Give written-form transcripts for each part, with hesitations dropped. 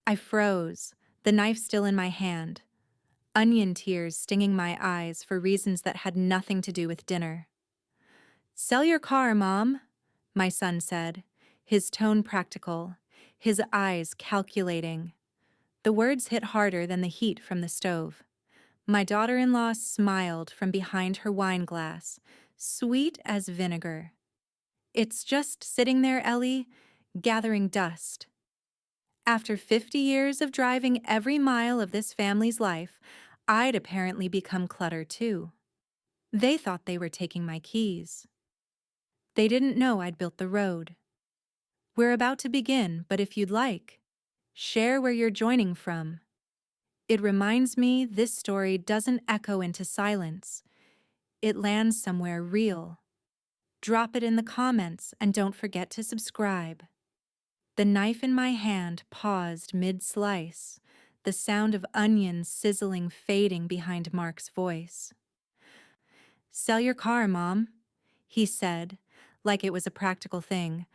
I froze, the knife still in my hand, onion tears stinging my eyes for reasons that had nothing to do with dinner. "Sell your car, Mom," my son said, his tone practical, his eyes calculating. The words hit harder than the heat from the stove. My daughter-in-law smiled from behind her wineglass, sweet as vinegar. "It's just sitting there, Ellie, gathering dust." After 50 years of driving every mile of this family's life, I'd apparently become clutter too. They thought they were taking my keys. They didn't know I'd built the road. We're about to begin, but if you'd like, share where you're joining from. It reminds me this story doesn't echo into silence. It lands somewhere real. Drop it in the comments and don't forget to subscribe. The knife in my hand paused mid-slice, the sound of onions sizzling fading behind Mark's voice. "Sell your car, Mom," he said, like it was a practical thing,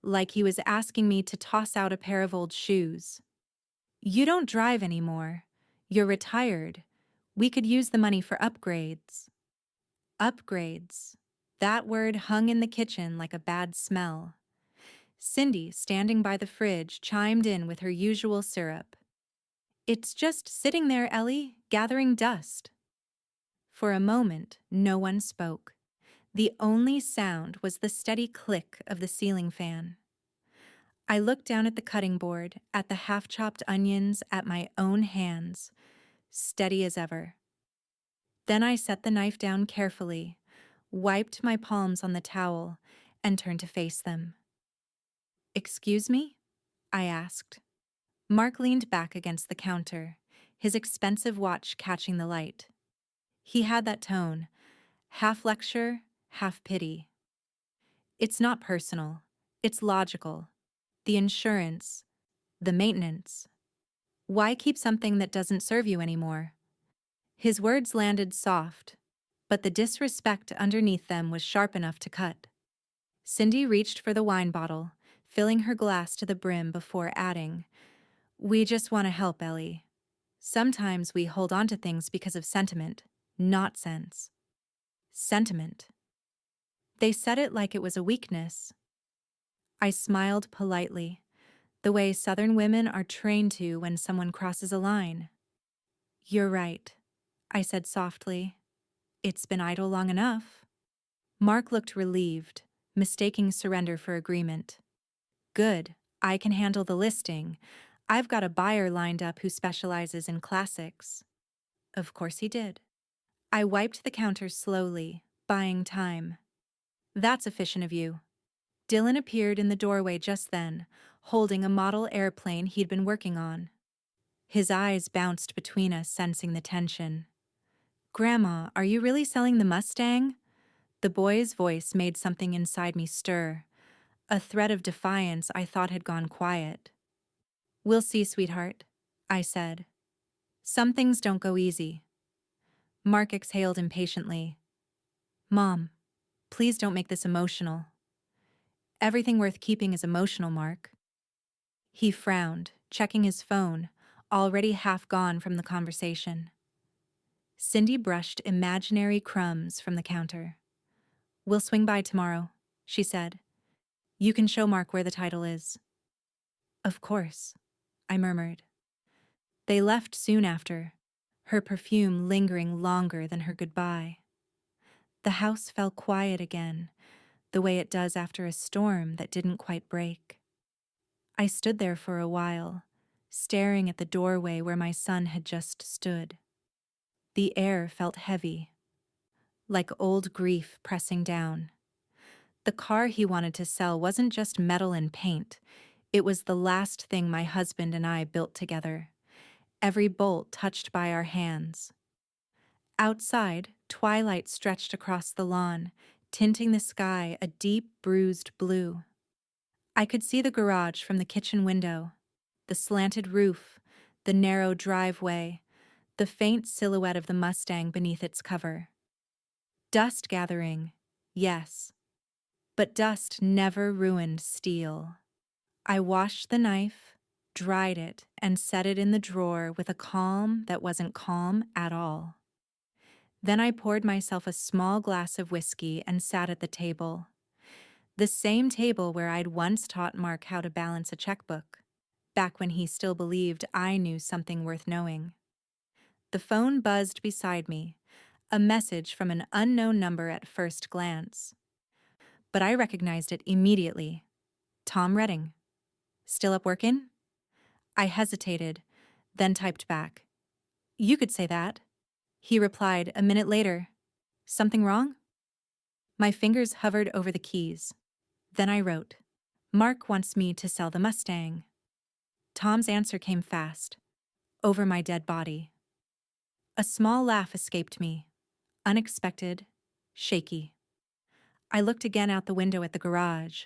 like he was asking me to toss out a pair of old shoes. "You don't drive anymore. You're retired. We could use the money for upgrades." Upgrades. That word hung in the kitchen like a bad smell. Cindy, standing by the fridge, chimed in with her usual syrup. "It's just sitting there, Ellie, gathering dust." For a moment, no one spoke. The only sound was the steady click of the ceiling fan. I looked down at the cutting board, at the half-chopped onions, at my own hands, steady as ever. Then I set the knife down carefully, wiped my palms on the towel, and turned to face them. "Excuse me?" I asked. Mark leaned back against the counter, his expensive watch catching the light. He had that tone, half lecture, half pity. "It's not personal. It's logical. The insurance, the maintenance. Why keep something that doesn't serve you anymore?" His words landed soft, but the disrespect underneath them was sharp enough to cut. Cindy reached for the wine bottle, filling her glass to the brim before adding, "We just want to help, Ellie. Sometimes we hold on to things because of sentiment, not sense." Sentiment. They said it like it was a weakness. I smiled politely, the way Southern women are trained to when someone crosses a line. "You're right," I said softly. "It's been idle long enough." Mark looked relieved, mistaking surrender for agreement. "Good, I can handle the listing. I've got a buyer lined up who specializes in classics." Of course he did. I wiped the counter slowly, buying time. "That's efficient of you." Dylan appeared in the doorway just then, holding a model airplane he'd been working on. His eyes bounced between us, sensing the tension. "Grandma, are you really selling the Mustang?" The boy's voice made something inside me stir, a threat of defiance I thought had gone quiet. "We'll see, sweetheart," I said. "Some things don't go easy." Mark exhaled impatiently. "Mom, please don't make this emotional." "Everything worth keeping is emotional, Mark." He frowned, checking his phone, already half gone from the conversation. Cindy brushed imaginary crumbs from the counter. "We'll swing by tomorrow," she said. "You can show Mark where the title is." "Of course," I murmured. They left soon after, her perfume lingering longer than her goodbye. The house fell quiet again, the way it does after a storm that didn't quite break. I stood there for a while, staring at the doorway where my son had just stood. The air felt heavy, like old grief pressing down. The car he wanted to sell wasn't just metal and paint. It was the last thing my husband and I built together, every bolt touched by our hands. Outside, twilight stretched across the lawn, tinting the sky a deep, bruised blue. I could see the garage from the kitchen window, the slanted roof, the narrow driveway, the faint silhouette of the Mustang beneath its cover. Dust gathering, yes, but dust never ruined steel. I washed the knife, dried it, and set it in the drawer with a calm that wasn't calm at all. Then I poured myself a small glass of whiskey and sat at the table. The same table where I'd once taught Mark how to balance a checkbook, back when he still believed I knew something worth knowing. The phone buzzed beside me, a message from an unknown number at first glance. But I recognized it immediately. Tom Redding. Still up workin'? I hesitated, then typed back. You could say that. He replied a minute later. Something wrong? My fingers hovered over the keys. Then I wrote, Mark wants me to sell the Mustang. Tom's answer came fast, over my dead body. A small laugh escaped me, unexpected, shaky. I looked again out the window at the garage.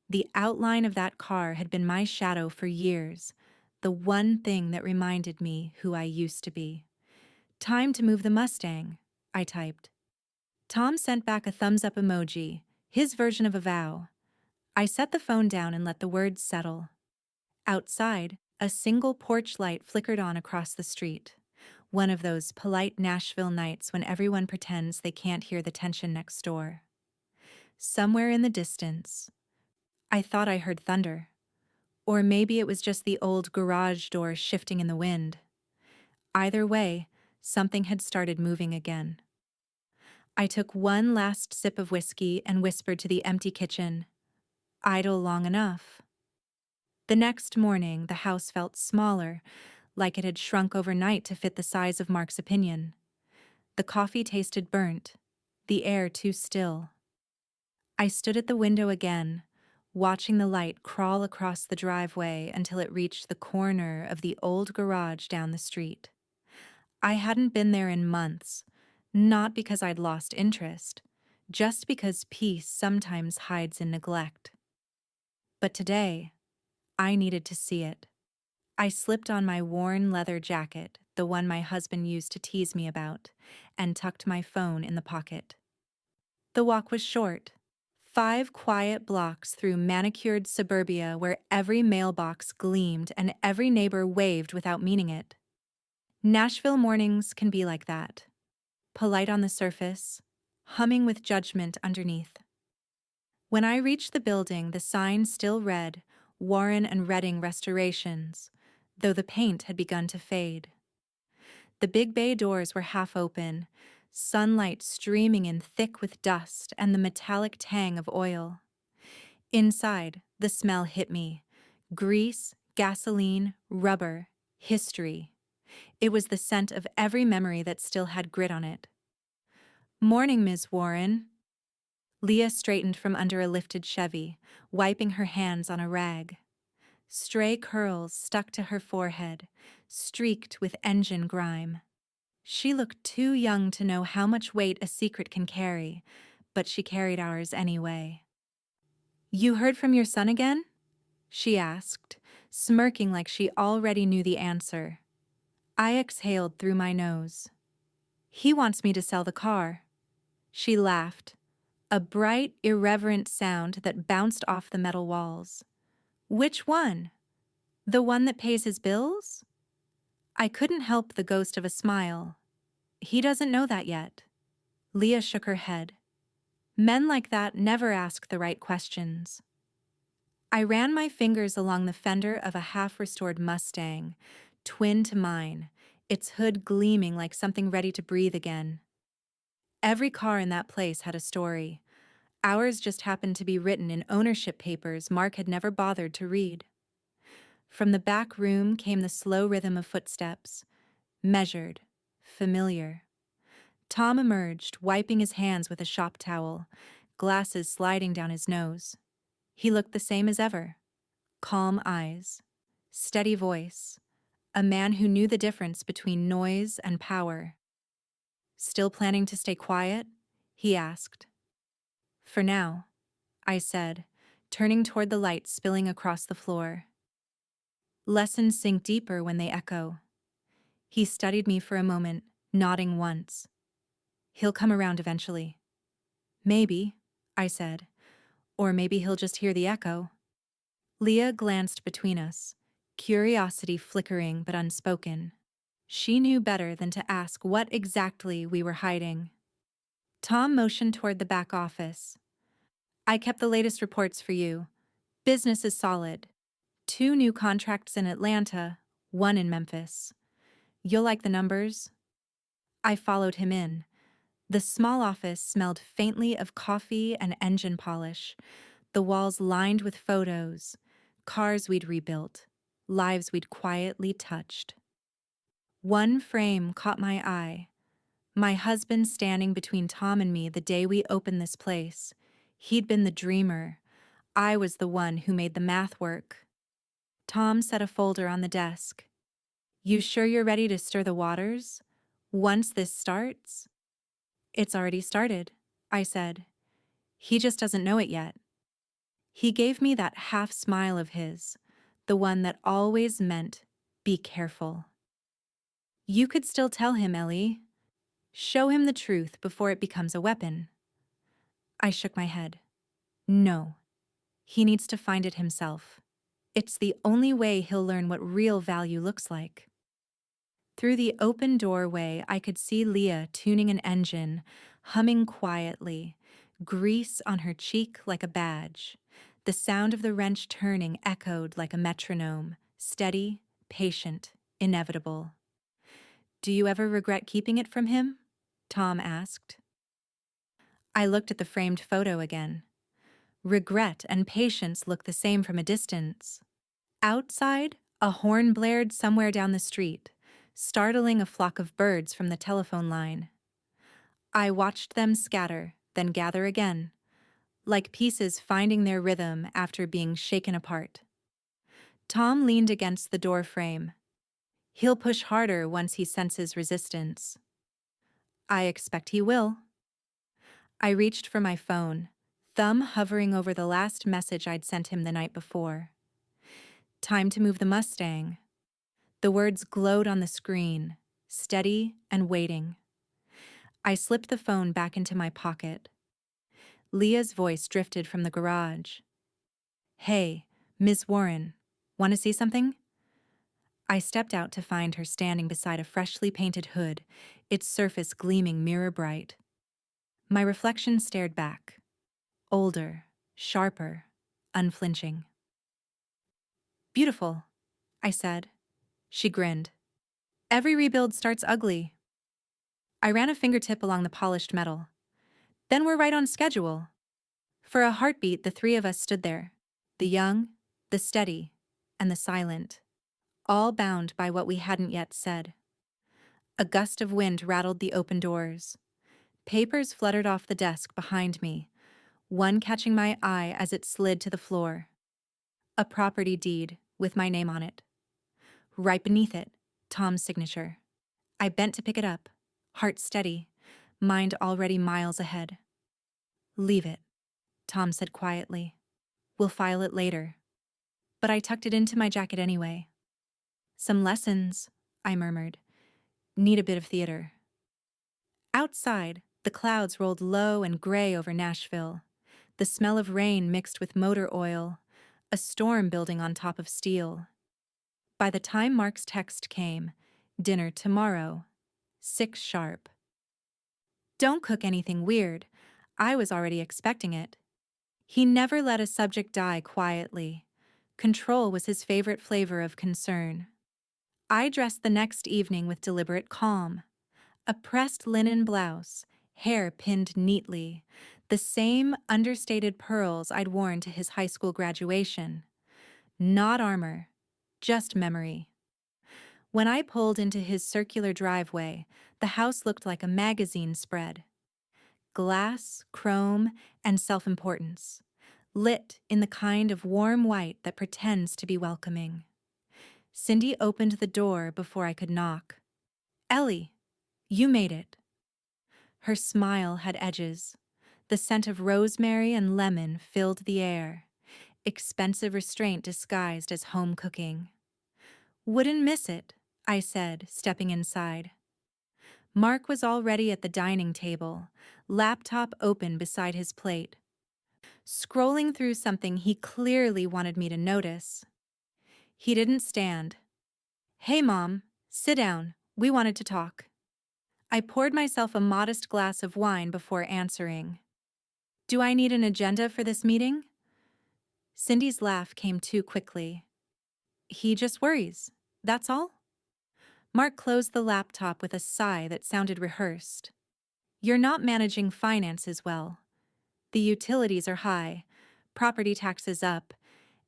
The outline of that car had been my shadow for years, the one thing that reminded me who I used to be. Time to move the Mustang, I typed. Tom sent back a thumbs-up emoji, his version of a vow. I set the phone down and let the words settle. Outside, a single porch light flickered on across the street. One of those polite Nashville nights when everyone pretends they can't hear the tension next door. Somewhere in the distance, I thought I heard thunder. Or maybe it was just the old garage door shifting in the wind. Either way, something had started moving again. I took one last sip of whiskey and whispered to the empty kitchen, idle long enough. The next morning, the house felt smaller, like it had shrunk overnight to fit the size of Mark's opinion. The coffee tasted burnt, the air too still. I stood at the window again, watching the light crawl across the driveway until it reached the corner of the old garage down the street. I hadn't been there in months, not because I'd lost interest, just because peace sometimes hides in neglect. But today, I needed to see it. I slipped on my worn leather jacket, the one my husband used to tease me about, and tucked my phone in the pocket. The walk was short. 5 quiet blocks through manicured suburbia where every mailbox gleamed and every neighbor waved without meaning it. Nashville mornings can be like that. Polite on the surface, humming with judgment underneath. When I reached the building, the sign still read, Warren and Redding Restorations, though the paint had begun to fade. The big bay doors were half open, sunlight streaming in thick with dust and the metallic tang of oil. Inside, the smell hit me. Grease, gasoline, rubber, history. It was the scent of every memory that still had grit on it. Morning, Ms. Warren. Leah straightened from under a lifted Chevy, wiping her hands on a rag. Stray curls stuck to her forehead, streaked with engine grime. She looked too young to know how much weight a secret can carry, but she carried ours anyway. You heard from your son again? She asked, smirking like she already knew the answer. I exhaled through my nose. He wants me to sell the car. She laughed, a bright, irreverent sound that bounced off the metal walls. Which one? The one that pays his bills? I couldn't help the ghost of a smile. He doesn't know that yet. Leah shook her head. Men like that never ask the right questions. I ran my fingers along the fender of a half-restored Mustang, twin to mine, its hood gleaming like something ready to breathe again. Every car in that place had a story. Ours just happened to be written in ownership papers Mark had never bothered to read. From the back room came the slow rhythm of footsteps, measured, familiar. Tom emerged, wiping his hands with a shop towel, glasses sliding down his nose. He looked the same as ever. Calm eyes, steady voice, a man who knew the difference between noise and power. Still planning to stay quiet? He asked. For now, I said, turning toward the light spilling across the floor. Lessons sink deeper when they echo. He studied me for a moment, nodding once. He'll come around eventually. Maybe, I said, or maybe he'll just hear the echo. Leah glanced between us, curiosity flickering but unspoken. She knew better than to ask what exactly we were hiding. Tom motioned toward the back office. I kept the latest reports for you. Business is solid. 2 new contracts in Atlanta, 1 in Memphis. You'll like the numbers? I followed him in. The small office smelled faintly of coffee and engine polish, the walls lined with photos, cars we'd rebuilt, lives we'd quietly touched. One frame caught my eye. My husband standing between Tom and me the day we opened this place. He'd been the dreamer. I was the one who made the math work. Tom set a folder on the desk. You sure you're ready to stir the waters? Once this starts? It's already started, I said. He just doesn't know it yet. He gave me that half smile of his, the one that always meant, be careful. You could still tell him, Ellie. Show him the truth before it becomes a weapon. I shook my head. No. He needs to find it himself. It's the only way he'll learn what real value looks like. Through the open doorway, I could see Leah tuning an engine, humming quietly, grease on her cheek like a badge. The sound of the wrench turning echoed like a metronome, steady, patient, inevitable. Do you ever regret keeping it from him? Tom asked. I looked at the framed photo again. Regret and patience look the same from a distance. Outside, a horn blared somewhere down the street, startling a flock of birds from the telephone line. I watched them scatter, then gather again, like pieces finding their rhythm after being shaken apart. Tom leaned against the door frame. He'll push harder once he senses resistance. I expect he will. I reached for my phone, thumb hovering over the last message I'd sent him the night before. Time to move the Mustang. The words glowed on the screen, steady and waiting. I slipped the phone back into my pocket. Leah's voice drifted from the garage. Hey, Miss Warren, want to see something? I stepped out to find her standing beside a freshly painted hood, its surface gleaming mirror bright. My reflection stared back. Older, sharper, unflinching. Beautiful, I said. She grinned. Every rebuild starts ugly. I ran a fingertip along the polished metal. Then we're right on schedule. For a heartbeat, the 3 of us stood there. The young, the steady, and the silent. All bound by what we hadn't yet said. A gust of wind rattled the open doors. Papers fluttered off the desk behind me, one catching my eye as it slid to the floor. A property deed with my name on it. Right beneath it, Tom's signature. I bent to pick it up, heart steady, mind already miles ahead. Leave it, Tom said quietly. We'll file it later. But I tucked it into my jacket anyway. Some lessons, I murmured. Need a bit of theater. Outside, the clouds rolled low and gray over Nashville. The smell of rain mixed with motor oil, a storm building on top of steel. By the time Mark's text came, dinner tomorrow, 6 sharp. Don't cook anything weird. I was already expecting it. He never let a subject die quietly. Control was his favorite flavor of concern. I dressed the next evening with deliberate calm. A pressed linen blouse, hair pinned neatly, the same understated pearls I'd worn to his high school graduation. Not armor, just memory. When I pulled into his circular driveway, the house looked like a magazine spread. Glass, chrome, and self-importance, lit in the kind of warm white that pretends to be welcoming. Cindy opened the door before I could knock. Ellie, you made it. Her smile had edges. The scent of rosemary and lemon filled the air, expensive restraint disguised as home cooking. Wouldn't miss it, I said, stepping inside. Mark was already at the dining table, laptop open beside his plate, scrolling through something he clearly wanted me to notice. He didn't stand. Hey, Mom, sit down. We wanted to talk. I poured myself a modest glass of wine before answering. Do I need an agenda for this meeting? Cindy's laugh came too quickly. He just worries. That's all? Mark closed the laptop with a sigh that sounded rehearsed. You're not managing finances well. The utilities are high, property taxes up,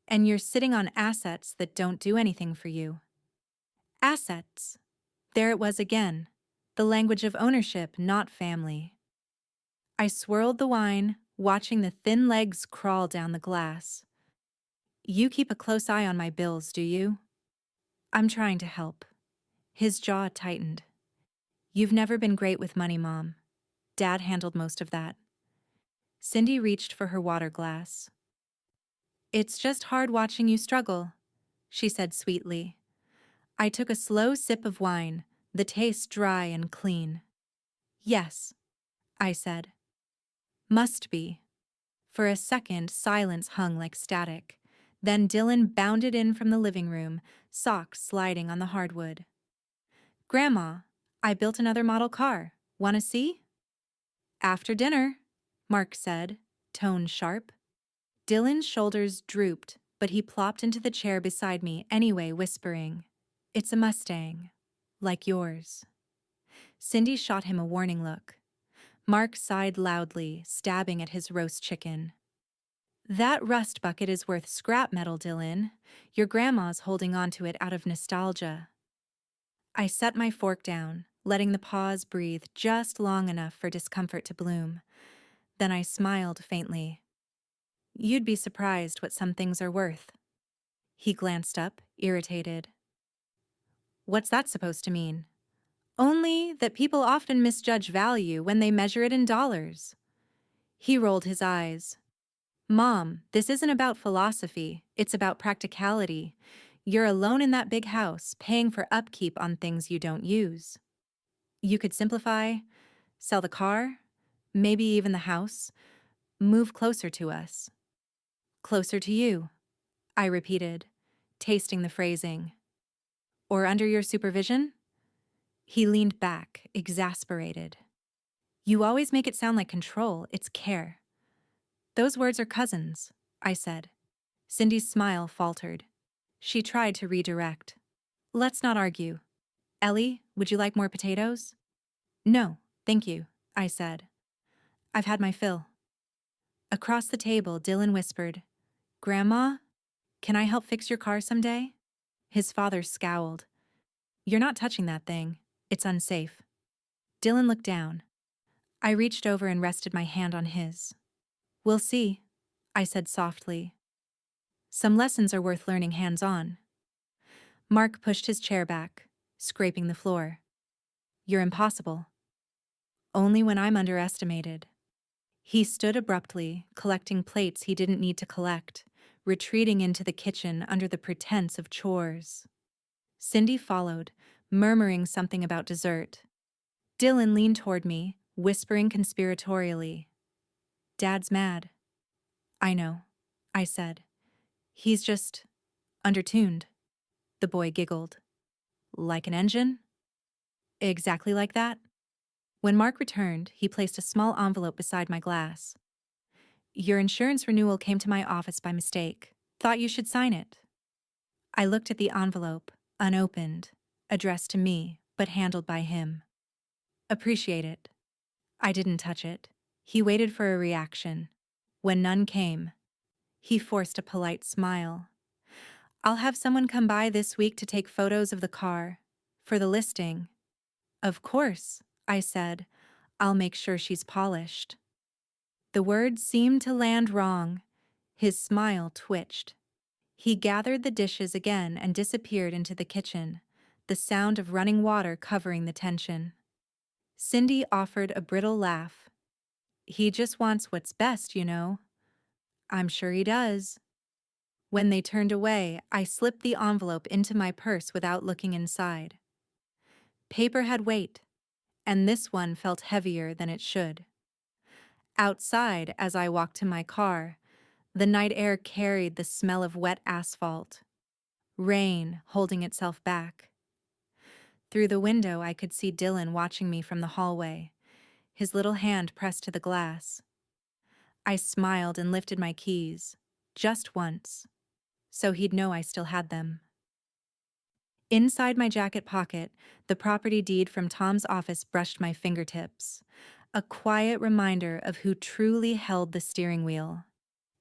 and you're sitting on assets that don't do anything for you. Assets. There it was again. The language of ownership, not family. I swirled the wine, watching the thin legs crawl down the glass. You keep a close eye on my bills, do you? I'm trying to help. His jaw tightened. You've never been great with money, Mom. Dad handled most of that. Cindy reached for her water glass. It's just hard watching you struggle, she said sweetly. I took a slow sip of wine, the taste dry and clean. Yes, I said. Must be. For a second, silence hung like static. Then Dylan bounded in from the living room, socks sliding on the hardwood. Grandma, I built another model car. Want to see? After dinner, Mark said, tone sharp. Dylan's shoulders drooped, but he plopped into the chair beside me anyway, whispering, It's a Mustang, like yours. Cindy shot him a warning look. Mark sighed loudly, stabbing at his roast chicken. That rust bucket is worth scrap metal, Dylan. Your grandma's holding on to it out of nostalgia. I set my fork down, letting the pause breathe just long enough for discomfort to bloom. Then I smiled faintly. You'd be surprised what some things are worth. He glanced up, irritated. What's that supposed to mean? Only that people often misjudge value when they measure it in dollars. He rolled his eyes. Mom, this isn't about philosophy, it's about practicality. You're alone in that big house, paying for upkeep on things you don't use. You could simplify, sell the car, maybe even the house, move closer to us. Closer to you, I repeated, tasting the phrasing. Or under your supervision? He leaned back, exasperated. You always make it sound like control, it's care. Those words are cousins, I said. Cindy's smile faltered. She tried to redirect. Let's not argue. Ellie, would you like more potatoes? No, thank you, I said. I've had my fill. Across the table, Dylan whispered, Grandma, can I help fix your car someday? His father scowled. You're not touching that thing. It's unsafe. Dylan looked down. I reached over and rested my hand on his. We'll see, I said softly. Some lessons are worth learning hands-on. Mark pushed his chair back, scraping the floor. You're impossible. Only when I'm underestimated. He stood abruptly, collecting plates he didn't need to collect, retreating into the kitchen under the pretense of chores. Cindy followed, murmuring something about dessert. Dylan leaned toward me, whispering conspiratorially. Dad's mad. I know, I said. He's just undertuned. The boy giggled. Like an engine? Exactly like that. When Mark returned, he placed a small envelope beside my glass. Your insurance renewal came to my office by mistake. Thought you should sign it. I looked at the envelope, unopened, addressed to me, but handled by him. Appreciate it. I didn't touch it. He waited for a reaction. When none came, he forced a polite smile. I'll have someone come by this week to take photos of the car. For the listing. Of course, I said. I'll make sure she's polished. The words seemed to land wrong. His smile twitched. He gathered the dishes again and disappeared into the kitchen, the sound of running water covering the tension. Cindy offered a brittle laugh. He just wants what's best, you know. I'm sure he does. When they turned away, I slipped the envelope into my purse without looking inside. Paper had weight, and this one felt heavier than it should. Outside, as I walked to my car, the night air carried the smell of wet asphalt. rain holding itself back. Through the window, I could see Dylan watching me from the hallway, his little hand pressed to the glass. I smiled and lifted my keys, just once, so he'd know I still had them. Inside my jacket pocket, the property deed from Tom's office brushed my fingertips, a quiet reminder of who truly held the steering wheel.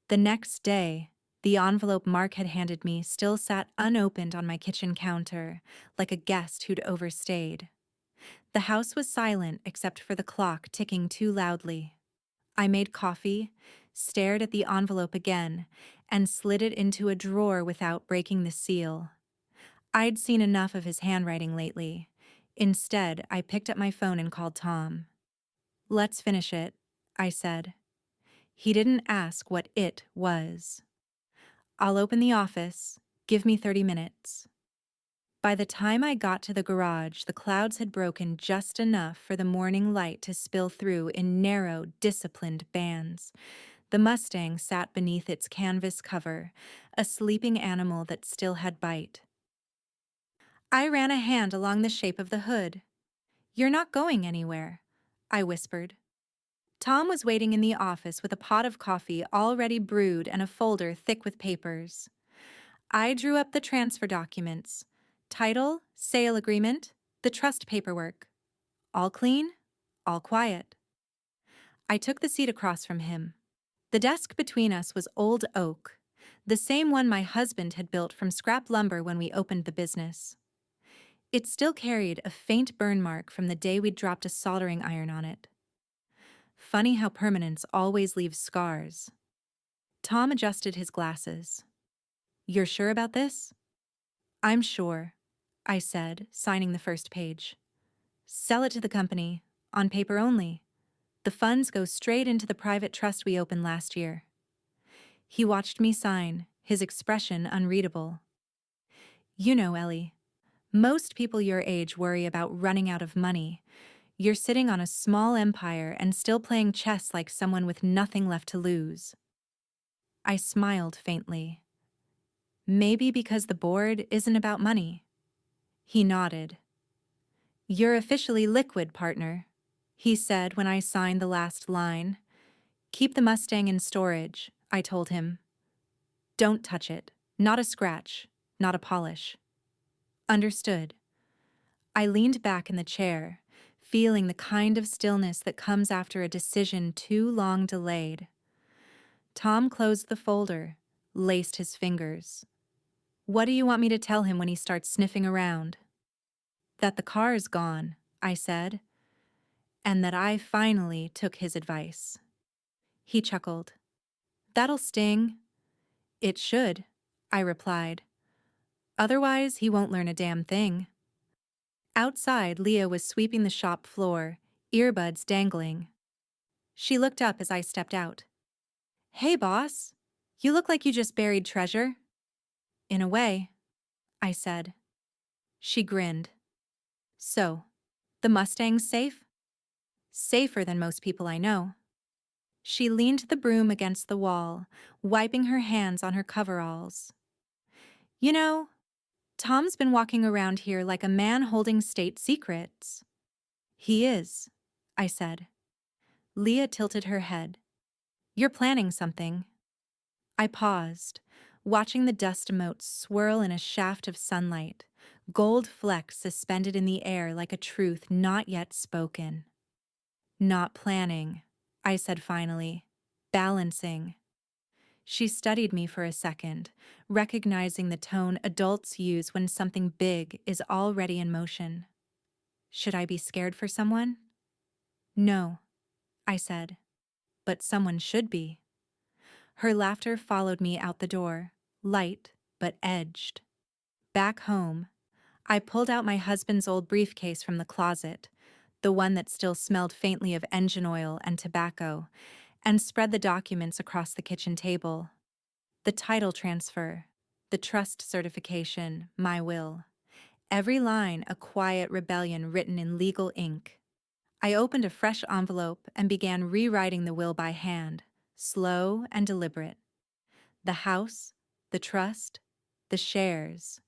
The next day, the envelope Mark had handed me still sat unopened on my kitchen counter, like a guest who'd overstayed. The house was silent except for the clock ticking too loudly. I made coffee, stared at the envelope again, and slid it into a drawer without breaking the seal. I'd seen enough of his handwriting lately. Instead, I picked up my phone and called Tom. "Let's finish it," I said. He didn't ask what it was. "I'll open the office. Give me 30 minutes. By the time I got to the garage, the clouds had broken just enough for the morning light to spill through in narrow, disciplined bands. The Mustang sat beneath its canvas cover, a sleeping animal that still had bite. I ran a hand along the shape of the hood. "You're not going anywhere," I whispered. Tom was waiting in the office with a pot of coffee already brewed and a folder thick with papers. I drew up the transfer documents: title, sale agreement, the trust paperwork. All clean, all quiet. I took the seat across from him. The desk between us was old oak, the same one my husband had built from scrap lumber when we opened the business. It still carried a faint burn mark from the day we'd dropped a soldering iron on it. Funny how permanence always leaves scars. Tom adjusted his glasses. "You're sure about this?" "I'm sure," I said, signing the first page. "Sell it to the company, on paper only. The funds go straight into the private trust we opened last year." He watched me sign, his expression unreadable. "You know, Ellie, most people your age worry about running out of money. You're sitting on a small empire and still playing chess like someone with nothing left to lose." I smiled faintly. "Maybe because the board isn't about money." He nodded. "You're officially liquid, partner," he said when I signed the last line. "Keep the Mustang in storage," I told him. "Don't touch it. Not a scratch. Not a polish." "Understood." I leaned back in the chair, feeling the kind of stillness that comes after a decision too long delayed. Tom closed the folder, laced his fingers. "What do you want me to tell him when he starts sniffing around?" "That the car is gone," I said, "and that I finally took his advice." He chuckled. "That'll sting." "It should," I replied. "Otherwise, he won't learn a damn thing." Outside, Leah was sweeping the shop floor, earbuds dangling. She looked up as I stepped out. "Hey, boss. You look like you just buried treasure." "In a way," I said. She grinned. "So, the Mustang's safe?" "Safer than most people I know." She leaned the broom against the wall, wiping her hands on her coveralls. "You know, Tom's been walking around here like a man holding state secrets." "He is," I said. Leah tilted her head. "You're planning something." I paused, watching the dust motes swirl in a shaft of sunlight, gold flecks suspended in the air like a truth not yet spoken. "Not planning," I said finally. "Balancing." She studied me for a second, recognizing the tone adults use when something big is already in motion. "Should I be scared for someone?" "No," I said, "but someone should be." Her laughter followed me out the door, light but edged. Back home, I pulled out my husband's old briefcase from the closet, the one that still smelled faintly of engine oil and tobacco, and spread the documents across the kitchen table. The title transfer, the trust certification, my will. Every line a quiet rebellion written in legal ink. I opened a fresh envelope and began rewriting the will by hand, slow and deliberate. The house, the trust, the shares,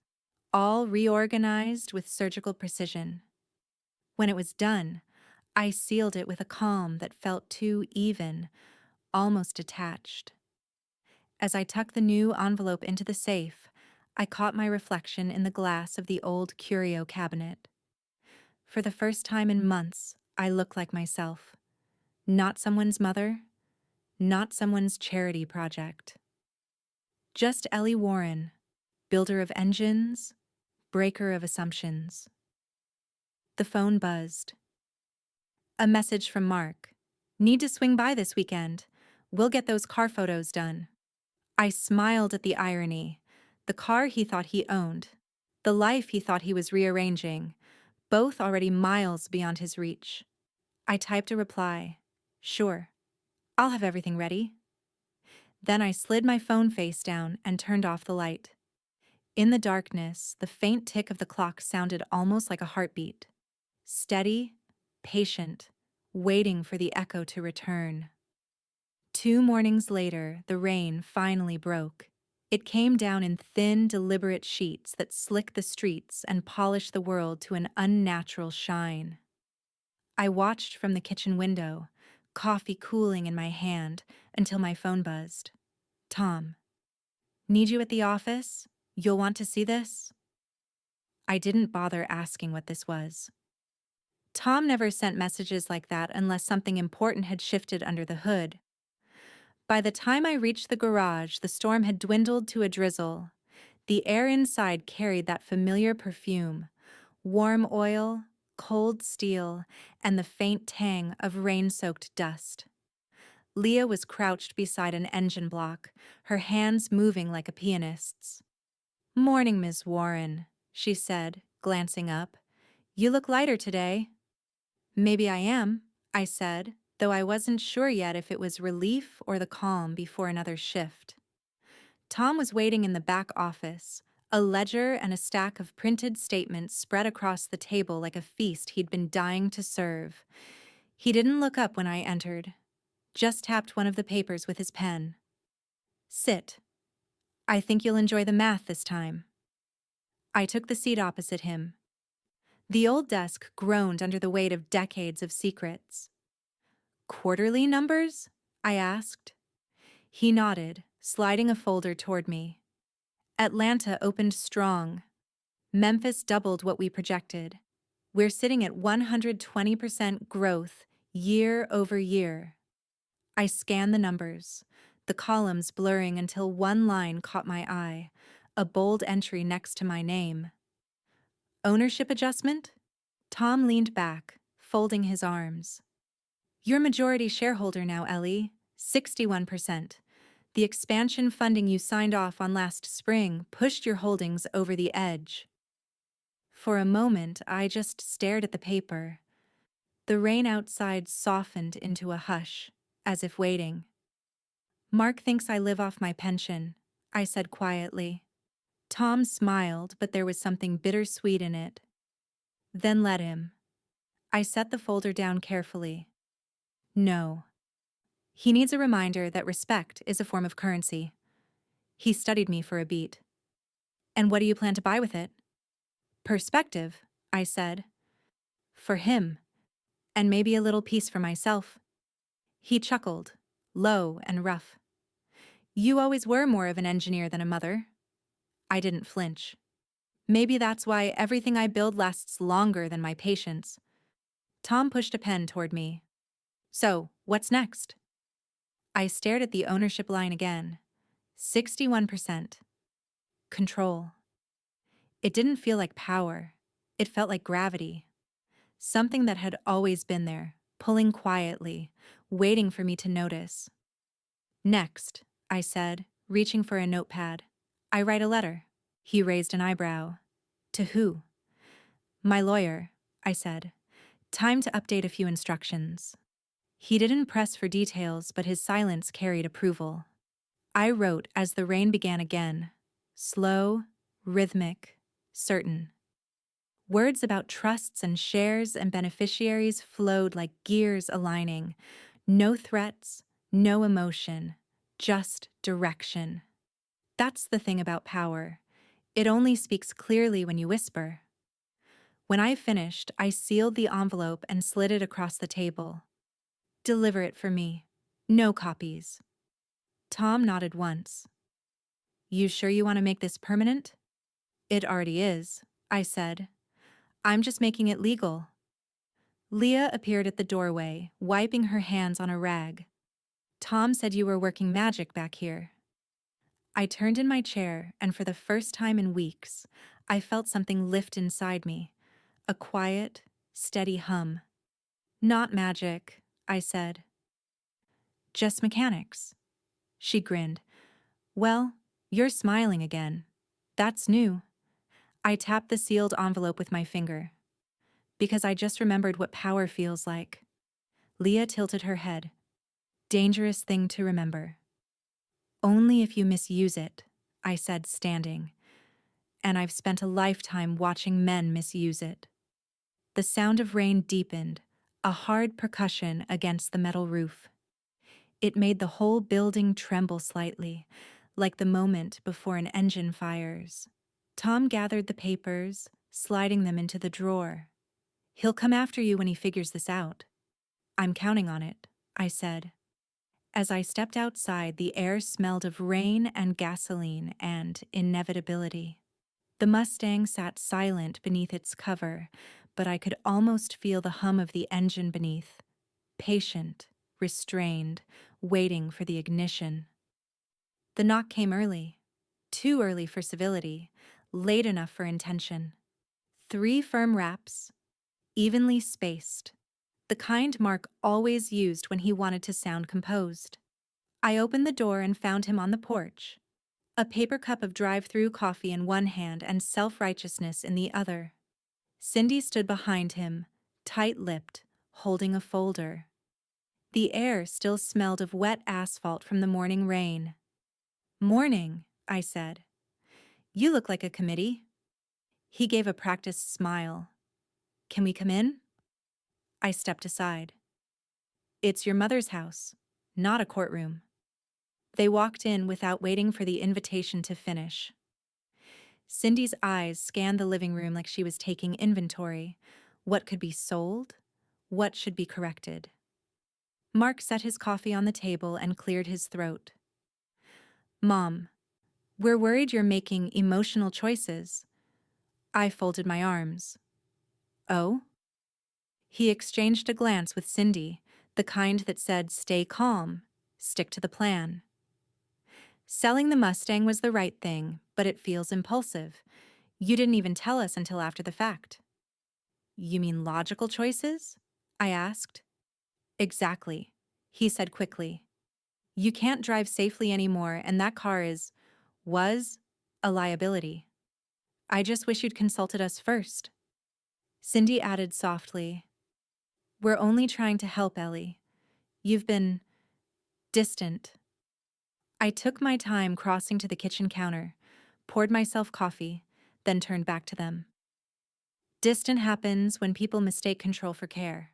all reorganized with surgical precision. When it was done, I sealed it with a calm that felt too even, almost detached. As I tucked the new envelope into the safe, I caught my reflection in the glass of the old curio cabinet. For the first time in months, I looked like myself. Not someone's mother, not someone's charity project. Just Ellie Warren, builder of engines, breaker of assumptions. The phone buzzed. A message from Mark. Need to swing by this weekend. We'll get those car photos done. I smiled at the irony. The car he thought he owned, the life he thought he was rearranging, both already miles beyond his reach. I typed a reply. Sure, I'll have everything ready. Then I slid my phone face down and turned off the light. In the darkness, the faint tick of the clock sounded almost like a heartbeat. Steady, patient, waiting for the echo to return. 2 mornings later, the rain finally broke. It came down in thin, deliberate sheets that slicked the streets and polished the world to an unnatural shine. I watched from the kitchen window, coffee cooling in my hand, until my phone buzzed. Tom, need you at the office? You'll want to see this? I didn't bother asking what this was. Tom never sent messages like that unless something important had shifted under the hood. By the time I reached the garage, the storm had dwindled to a drizzle. The air inside carried that familiar perfume, warm oil, cold steel, and the faint tang of rain-soaked dust. Leah was crouched beside an engine block, her hands moving like a pianist's. "Morning, Miss Warren," she said, glancing up. "You look lighter today." "Maybe I am," I said, though I wasn't sure yet if it was relief or the calm before another shift. Tom was waiting in the back office, a ledger and a stack of printed statements spread across the table like a feast he'd been dying to serve. He didn't look up when I entered, just tapped one of the papers with his pen. "Sit. I think you'll enjoy the math this time." I took the seat opposite him. The old desk groaned under the weight of decades of secrets. "Quarterly numbers?" I asked. He nodded, sliding a folder toward me. Atlanta opened strong. Memphis doubled what we projected. We're sitting at 120% growth year over year. I scanned the numbers, the columns blurring until one line caught my eye, a bold entry next to my name. "Ownership adjustment?" Tom leaned back, folding his arms. "You're majority shareholder now, Ellie, 61%. The expansion funding you signed off on last spring pushed your holdings over the edge." For a moment, I just stared at the paper. The rain outside softened into a hush, as if waiting. "Mark thinks I live off my pension," I said quietly. Tom smiled, but there was something bittersweet in it. "Then let him." I set the folder down carefully. "No. He needs a reminder that respect is a form of currency." He studied me for a beat. "And what do you plan to buy with it?" "Perspective," I said. "For him. And maybe a little piece for myself." He chuckled, low and rough. "You always were more of an engineer than a mother." I didn't flinch. Maybe that's why everything I build lasts longer than my patience. Tom pushed a pen toward me. "So, what's next?" I stared at the ownership line again. 61%. Control. It didn't feel like power. It felt like gravity. Something that had always been there, pulling quietly, waiting for me to notice. "Next," I said, reaching for a notepad. "I write a letter." He raised an eyebrow. "To who?" "My lawyer," I said. "Time to update a few instructions." He didn't press for details, but his silence carried approval. I wrote as the rain began again. Slow, rhythmic, certain. Words about trusts and shares and beneficiaries flowed like gears aligning. No threats, no emotion, just direction. That's the thing about power. It only speaks clearly when you whisper. When I finished, I sealed the envelope and slid it across the table. Deliver it for me. No copies. Tom nodded once. You sure you want to make this permanent? It already is, I said. I'm just making it legal. Leah appeared at the doorway, wiping her hands on a rag. Tom said you were working magic back here. I turned in my chair, and for the first time in weeks, I felt something lift inside me. A quiet, steady hum. Not magic, I said. Just mechanics. She grinned. Well, you're smiling again. That's new. I tapped the sealed envelope with my finger. Because I just remembered what power feels like. Leah tilted her head. Dangerous thing to remember. Only if you misuse it, I said, standing. And I've spent a lifetime watching men misuse it. The sound of rain deepened, a hard percussion against the metal roof. It made the whole building tremble slightly, like the moment before an engine fires. Tom gathered the papers, sliding them into the drawer. He'll come after you when he figures this out. I'm counting on it, I said. As I stepped outside, the air smelled of rain and gasoline and inevitability. The Mustang sat silent beneath its cover, but I could almost feel the hum of the engine beneath. Patient, restrained, waiting for the ignition. The knock came early. Too early for civility, late enough for intention. 3 firm raps, evenly spaced. The kind Mark always used when he wanted to sound composed. I opened the door and found him on the porch, a paper cup of drive-through coffee in one hand and self-righteousness in the other. Cindy stood behind him, tight-lipped, holding a folder. The air still smelled of wet asphalt from the morning rain. Morning, I said. You look like a committee. He gave a practiced smile. Can we come in? I stepped aside. It's your mother's house, not a courtroom. They walked in without waiting for the invitation to finish. Cindy's eyes scanned the living room like she was taking inventory. What could be sold? What should be corrected? Mark set his coffee on the table and cleared his throat. Mom, we're worried you're making emotional choices. I folded my arms. Oh? He exchanged a glance with Cindy, the kind that said, stay calm, stick to the plan. Selling the Mustang was the right thing, but it feels impulsive. You didn't even tell us until after the fact. You mean logical choices? I asked. Exactly, he said quickly. You can't drive safely anymore, and that car was a liability. I just wish you'd consulted us first. Cindy added softly, we're only trying to help, Ellie. You've been distant. I took my time crossing to the kitchen counter, poured myself coffee, then turned back to them. Distant happens when people mistake control for care.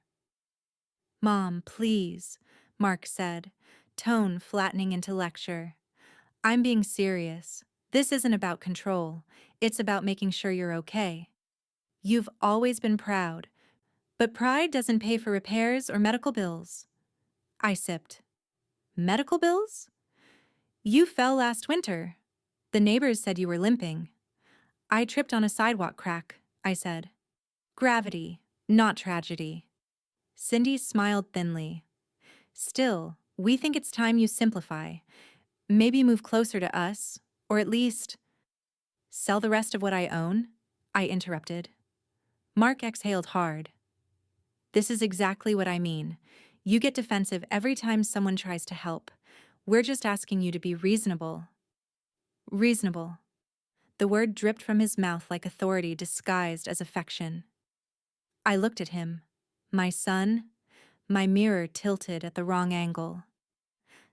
Mom, please, Mark said, tone flattening into lecture. I'm being serious. This isn't about control. It's about making sure you're okay. You've always been proud, but pride doesn't pay for repairs or medical bills. I sipped. Medical bills? You fell last winter. The neighbors said you were limping. I tripped on a sidewalk crack, I said. Gravity, not tragedy. Cindy smiled thinly. Still, we think it's time you simplify. Maybe move closer to us, or at least sell the rest of what I own, I interrupted. Mark exhaled hard. This is exactly what I mean. You get defensive every time someone tries to help. We're just asking you to be reasonable. Reasonable. The word dripped from his mouth like authority disguised as affection. I looked at him. My son, my mirror tilted at the wrong angle.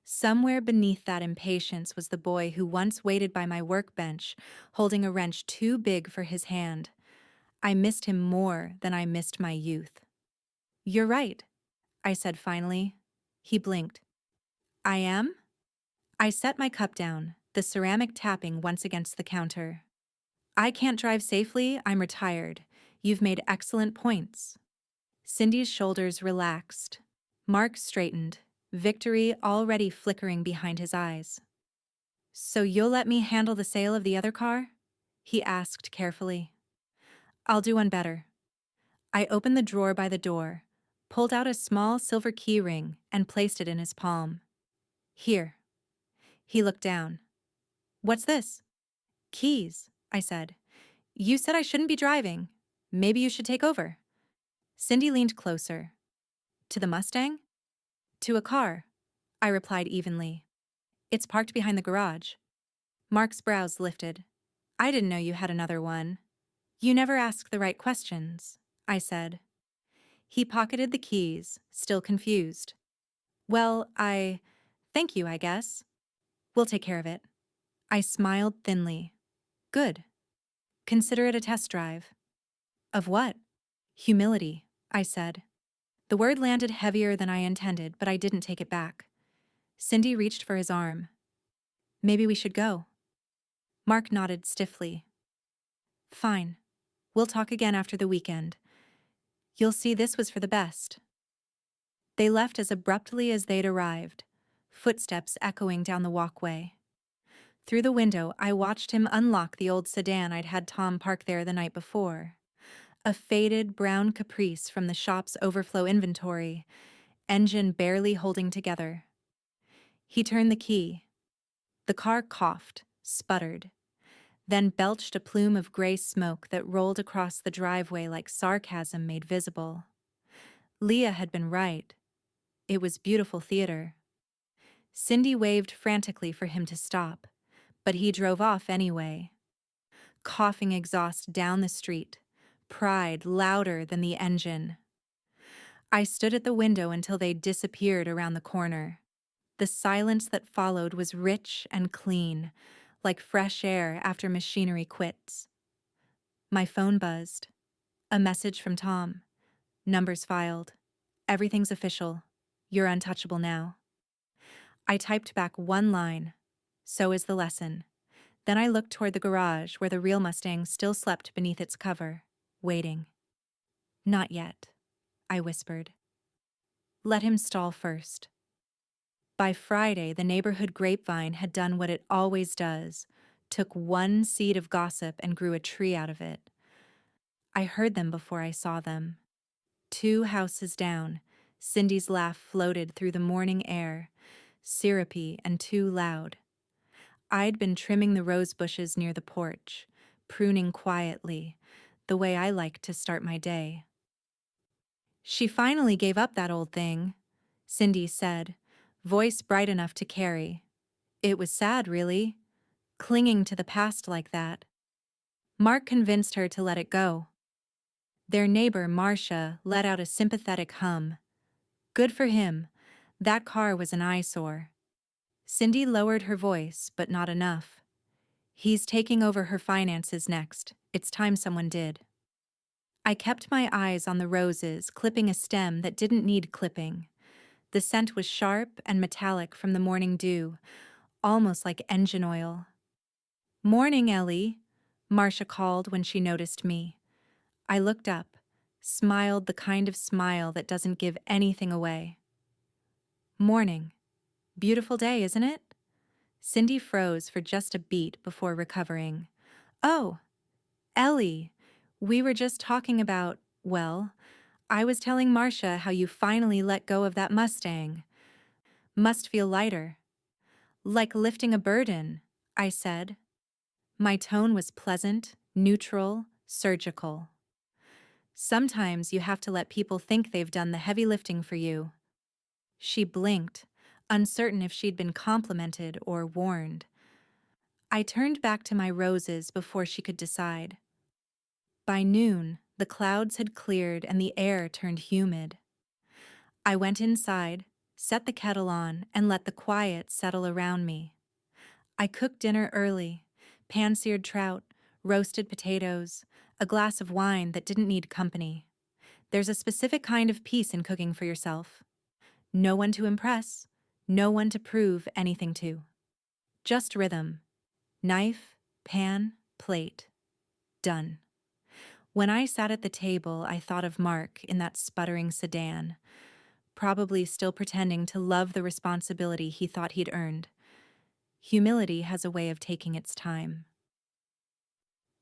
Somewhere beneath that impatience was the boy who once waited by my workbench, holding a wrench too big for his hand. I missed him more than I missed my youth. You're right, I said finally. He blinked. I am? I set my cup down, the ceramic tapping once against the counter. I can't drive safely, I'm retired. You've made excellent points. Cindy's shoulders relaxed. Mark straightened, victory already flickering behind his eyes. So you'll let me handle the sale of the other car? He asked carefully. I'll do one better. I opened the drawer by the door, pulled out a small silver key ring, and placed it in his palm. Here. He looked down. What's this? Keys, I said. You said I shouldn't be driving. Maybe you should take over. Cindy leaned closer. To the Mustang? To a car, I replied evenly. It's parked behind the garage. Mark's brows lifted. I didn't know you had another one. You never ask the right questions, I said. He pocketed the keys, still confused. Well, thank you, I guess. We'll take care of it. I smiled thinly. Good. Consider it a test drive. Of what? Humility, I said. The word landed heavier than I intended, but I didn't take it back. Cindy reached for his arm. Maybe we should go. Mark nodded stiffly. Fine. We'll talk again after the weekend. You'll see this was for the best. They left as abruptly as they'd arrived, footsteps echoing down the walkway. Through the window, I watched him unlock the old sedan I'd had Tom park there the night before. A faded brown Caprice from the shop's overflow inventory, engine barely holding together. He turned the key. The car coughed, sputtered, then belched a plume of gray smoke that rolled across the driveway like sarcasm made visible. Leah had been right. It was beautiful theater. Cindy waved frantically for him to stop, but he drove off anyway. Coughing exhaust down the street, pride louder than the engine. I stood at the window until they disappeared around the corner. The silence that followed was rich and clean, like fresh air after machinery quits. My phone buzzed. A message from Tom. Numbers filed. Everything's official. You're untouchable now. I typed back one line. So is the lesson. Then I looked toward the garage where the real Mustang still slept beneath its cover, waiting. Not yet, I whispered. Let him stall first. By Friday, the neighborhood grapevine had done what it always does, took one seed of gossip and grew a tree out of it. I heard them before I saw them. 2 houses down, Cindy's laugh floated through the morning air, syrupy and too loud. I'd been trimming the rose bushes near the porch, pruning quietly, the way I like to start my day. She finally gave up that old thing, Cindy said, voice bright enough to carry. It was sad, really, clinging to the past like that. Mark convinced her to let it go. Their neighbor, Marcia, let out a sympathetic hum. Good for him. That car was an eyesore. Cindy lowered her voice, but not enough. He's taking over her finances next. It's time someone did. I kept my eyes on the roses, clipping a stem that didn't need clipping. The scent was sharp and metallic from the morning dew, almost like engine oil. Morning, Ellie, Marcia called when she noticed me. I looked up, smiled the kind of smile that doesn't give anything away. Morning. Beautiful day, isn't it? Cindy froze for just a beat before recovering. Oh, Ellie, we were just talking about, well, I was telling Marcia how you finally let go of that Mustang. Must feel lighter. Like lifting a burden, I said. My tone was pleasant, neutral, surgical. Sometimes you have to let people think they've done the heavy lifting for you. She blinked, uncertain if she'd been complimented or warned. I turned back to my roses before she could decide. By noon, the clouds had cleared and the air turned humid. I went inside, set the kettle on, and let the quiet settle around me. I cooked dinner early, pan-seared trout, roasted potatoes, a glass of wine that didn't need company. There's a specific kind of peace in cooking for yourself. No one to impress, no one to prove anything to. Just rhythm. Knife, pan, plate. Done. When I sat at the table, I thought of Mark in that sputtering sedan, probably still pretending to love the responsibility he thought he'd earned. Humility has a way of taking its time.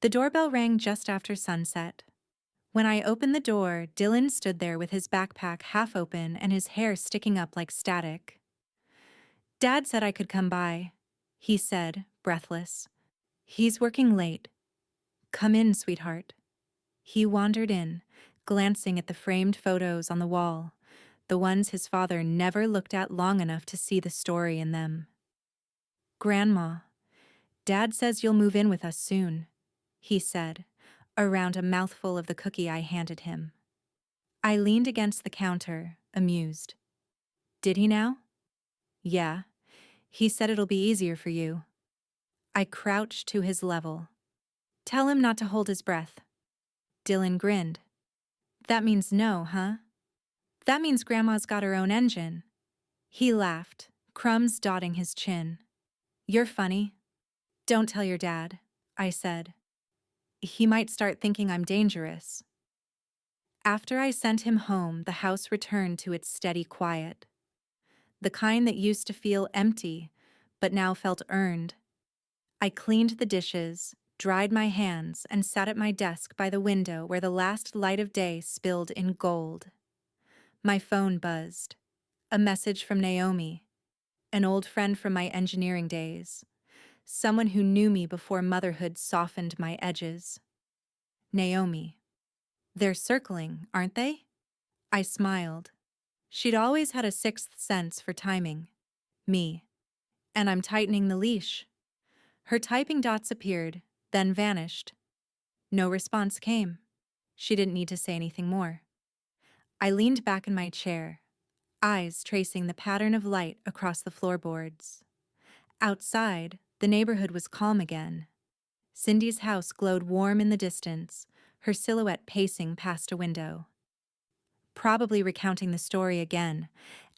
The doorbell rang just after sunset. When I opened the door, Dylan stood there with his backpack half open and his hair sticking up like static. "Dad said I could come by," he said, breathless. "He's working late. Come in, sweetheart." He wandered in, glancing at the framed photos on the wall, the ones his father never looked at long enough to see the story in them. "Grandma, Dad says you'll move in with us soon," he said, around a mouthful of the cookie I handed him. I leaned against the counter, amused. "Did he now?" "Yeah. He said it'll be easier for you." I crouched to his level. "Tell him not to hold his breath." Dylan grinned. "That means no, huh?" "That means Grandma's got her own engine." He laughed, crumbs dotting his chin. "You're funny." "Don't tell your dad," I said. "He might start thinking I'm dangerous." After I sent him home, the house returned to its steady quiet. The kind that used to feel empty, but now felt earned. I cleaned the dishes, dried my hands, and sat at my desk by the window where the last light of day spilled in gold. My phone buzzed. A message from Naomi, an old friend from my engineering days, someone who knew me before motherhood softened my edges. "Naomi. They're circling, aren't they?" I smiled. She'd always had a sixth sense for timing. Me. "And I'm tightening the leash." Her typing dots appeared, then vanished. No response came. She didn't need to say anything more. I leaned back in my chair, eyes tracing the pattern of light across the floorboards. Outside, the neighborhood was calm again. Cindy's house glowed warm in the distance, her silhouette pacing past a window. Probably recounting the story again,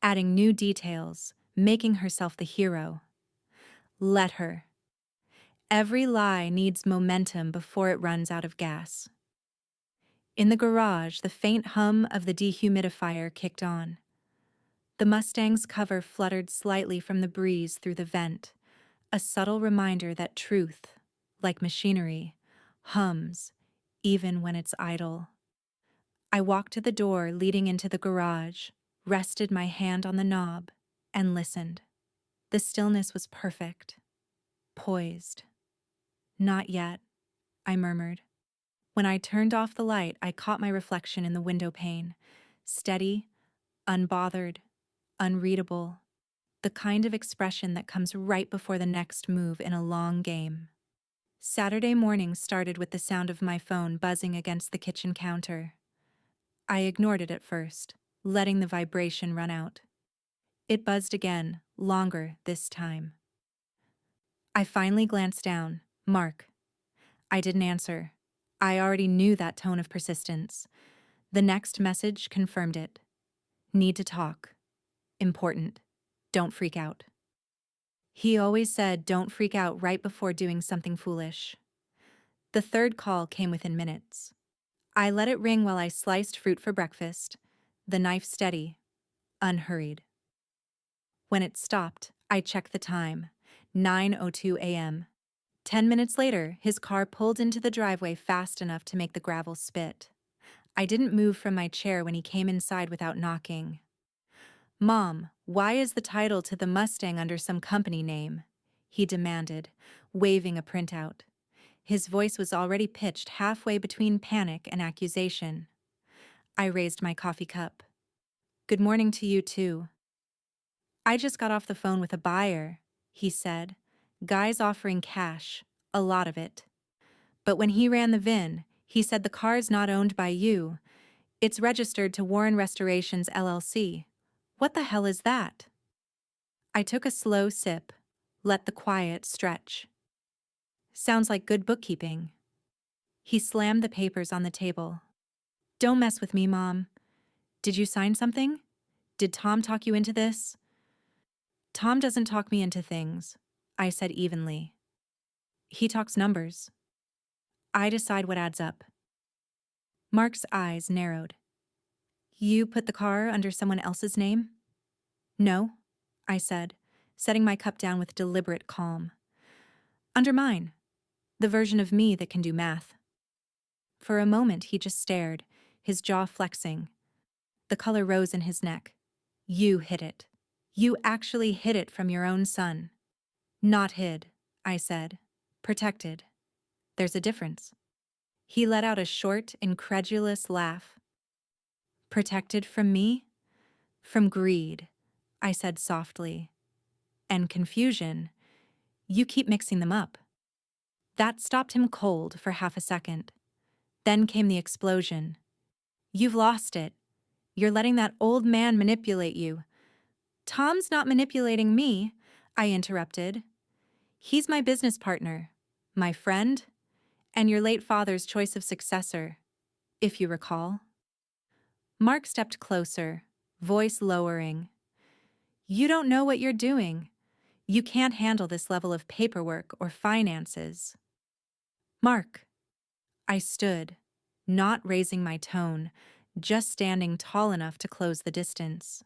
adding new details, making herself the hero. Let her. Every lie needs momentum before it runs out of gas. In the garage, the faint hum of the dehumidifier kicked on. The Mustang's cover fluttered slightly from the breeze through the vent, a subtle reminder that truth, like machinery, hums, even when it's idle. I walked to the door leading into the garage, rested my hand on the knob, and listened. The stillness was perfect, poised. "Not yet," I murmured. When I turned off the light, I caught my reflection in the window pane, steady, unbothered, unreadable, the kind of expression that comes right before the next move in a long game. Saturday morning started with the sound of my phone buzzing against the kitchen counter. I ignored it at first, letting the vibration run out. It buzzed again, longer this time. I finally glanced down. "Mark." I didn't answer. I already knew that tone of persistence. The next message confirmed it. "Need to talk. Important. Don't freak out." He always said don't freak out right before doing something foolish. The third call came within minutes. I let it ring while I sliced fruit for breakfast, the knife steady, unhurried. When it stopped, I checked the time, 9:02 a.m. 10 minutes later, his car pulled into the driveway fast enough to make the gravel spit. I didn't move from my chair when he came inside without knocking. "Mom, why is the title to the Mustang under some company name?" he demanded, waving a printout. His voice was already pitched halfway between panic and accusation. I raised my coffee cup. "Good morning to you, too." "I just got off the phone with a buyer," he said. "Guy's offering cash, a lot of it. But when he ran the VIN, he said the car's not owned by you. It's registered to Warren Restorations LLC. What the hell is that?" I took a slow sip, let the quiet stretch. "Sounds like good bookkeeping." He slammed the papers on the table. "Don't mess with me, Mom. Did you sign something? Did Tom talk you into this?" "Tom doesn't talk me into things," I said evenly. "He talks numbers." I decide what adds up. Mark's eyes narrowed. You put the car under someone else's name? No, I said, setting my cup down with deliberate calm. Under mine, the version of me that can do math. For a moment, he just stared, his jaw flexing. The color rose in his neck. You hid it. You actually hid it from your own son. Not hid, I said. Protected. There's a difference. He let out a short, incredulous laugh. Protected from me? From greed, I said softly. And confusion. You keep mixing them up. That stopped him cold for half a second. Then came the explosion. You've lost it. You're letting that old man manipulate you. Tom's not manipulating me, I interrupted. He's my business partner, my friend, and your late father's choice of successor, if you recall. Mark stepped closer, voice lowering. You don't know what you're doing. You can't handle this level of paperwork or finances. Mark. I stood, not raising my tone, just standing tall enough to close the distance.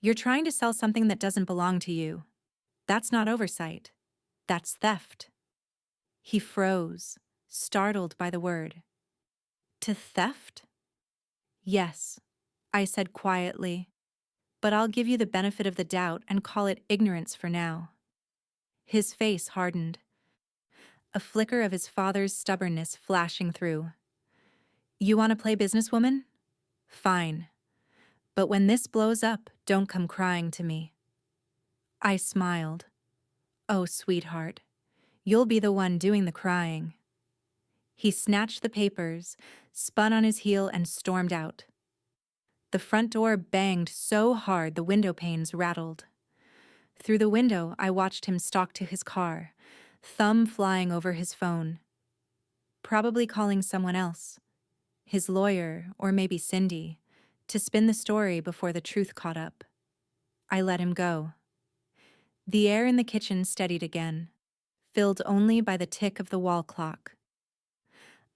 You're trying to sell something that doesn't belong to you. That's not oversight. That's theft. He froze, startled by the word. To theft? Yes, I said quietly, but I'll give you the benefit of the doubt and call it ignorance for now. His face hardened, a flicker of his father's stubbornness flashing through. You want to play businesswoman? Fine. But when this blows up, don't come crying to me. I smiled. Oh, sweetheart, you'll be the one doing the crying. He snatched the papers, spun on his heel, and stormed out. The front door banged so hard the window panes rattled. Through the window, I watched him stalk to his car, thumb flying over his phone. Probably calling someone else, his lawyer, or maybe Cindy, to spin the story before the truth caught up. I let him go. The air in the kitchen steadied again, filled only by the tick of the wall clock.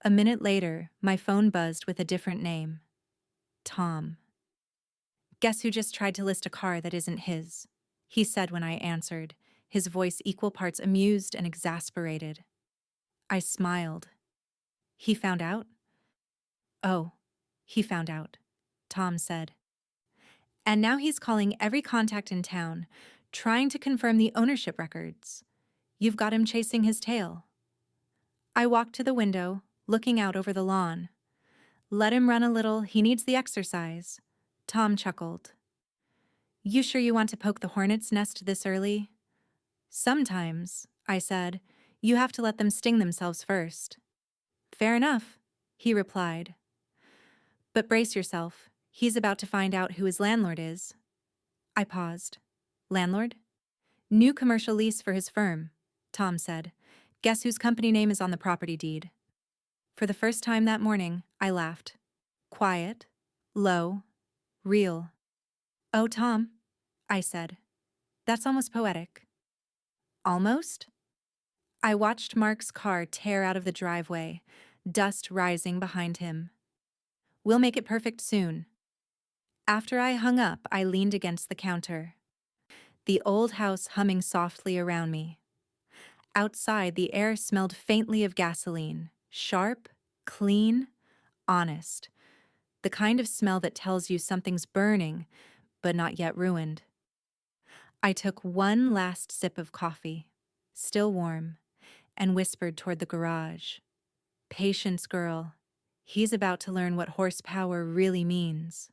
A minute later, my phone buzzed with a different name. Tom. Guess who just tried to list a car that isn't his? He said when I answered, his voice equal parts amused and exasperated. I smiled. He found out? Oh, he found out, Tom said. And now he's calling every contact in town, trying to confirm the ownership records. You've got him chasing his tail. I walked to the window, looking out over the lawn. Let him run a little, he needs the exercise. Tom chuckled. You sure you want to poke the hornet's nest this early? Sometimes, I said, you have to let them sting themselves first. Fair enough, he replied. But brace yourself, he's about to find out who his landlord is. I paused. Landlord? New commercial lease for his firm, Tom said. Guess whose company name is on the property deed? For the first time that morning, I laughed. Quiet, low, real. Oh, Tom, I said. That's almost poetic. Almost? I watched Mark's car tear out of the driveway, dust rising behind him. We'll make it perfect soon. After I hung up, I leaned against the counter. The old house humming softly around me. Outside, the air smelled faintly of gasoline, sharp, clean, honest. The kind of smell that tells you something's burning, but not yet ruined. I took one last sip of coffee, still warm, and whispered toward the garage. Patience, girl. He's about to learn what horsepower really means.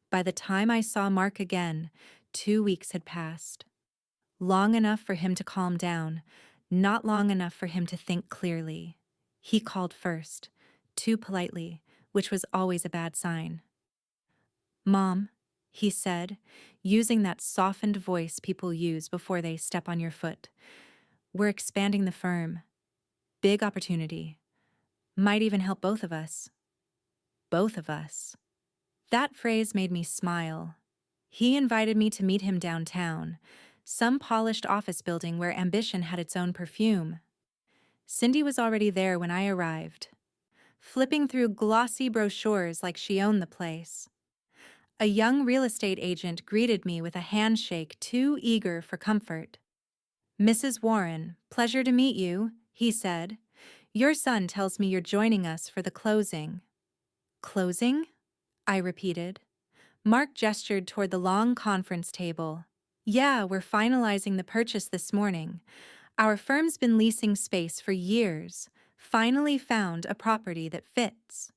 By the time I saw Mark again, 2 weeks had passed. Long enough for him to calm down, not long enough for him to think clearly. He called first, too politely, which was always a bad sign. Mom, he said, using that softened voice people use before they step on your foot. We're expanding the firm. Big opportunity. Might even help both of us. Both of us. That phrase made me smile. He invited me to meet him downtown, some polished office building where ambition had its own perfume. Cindy was already there when I arrived, flipping through glossy brochures like she owned the place. A young real estate agent greeted me with a handshake too eager for comfort. "Mrs. Warren, pleasure to meet you," he said. "Your son tells me you're joining us for the closing." "Closing?" I repeated. Mark gestured toward the long conference table. "Yeah, we're finalizing the purchase this morning. Our firm's been leasing space for years. Finally found a property that fits.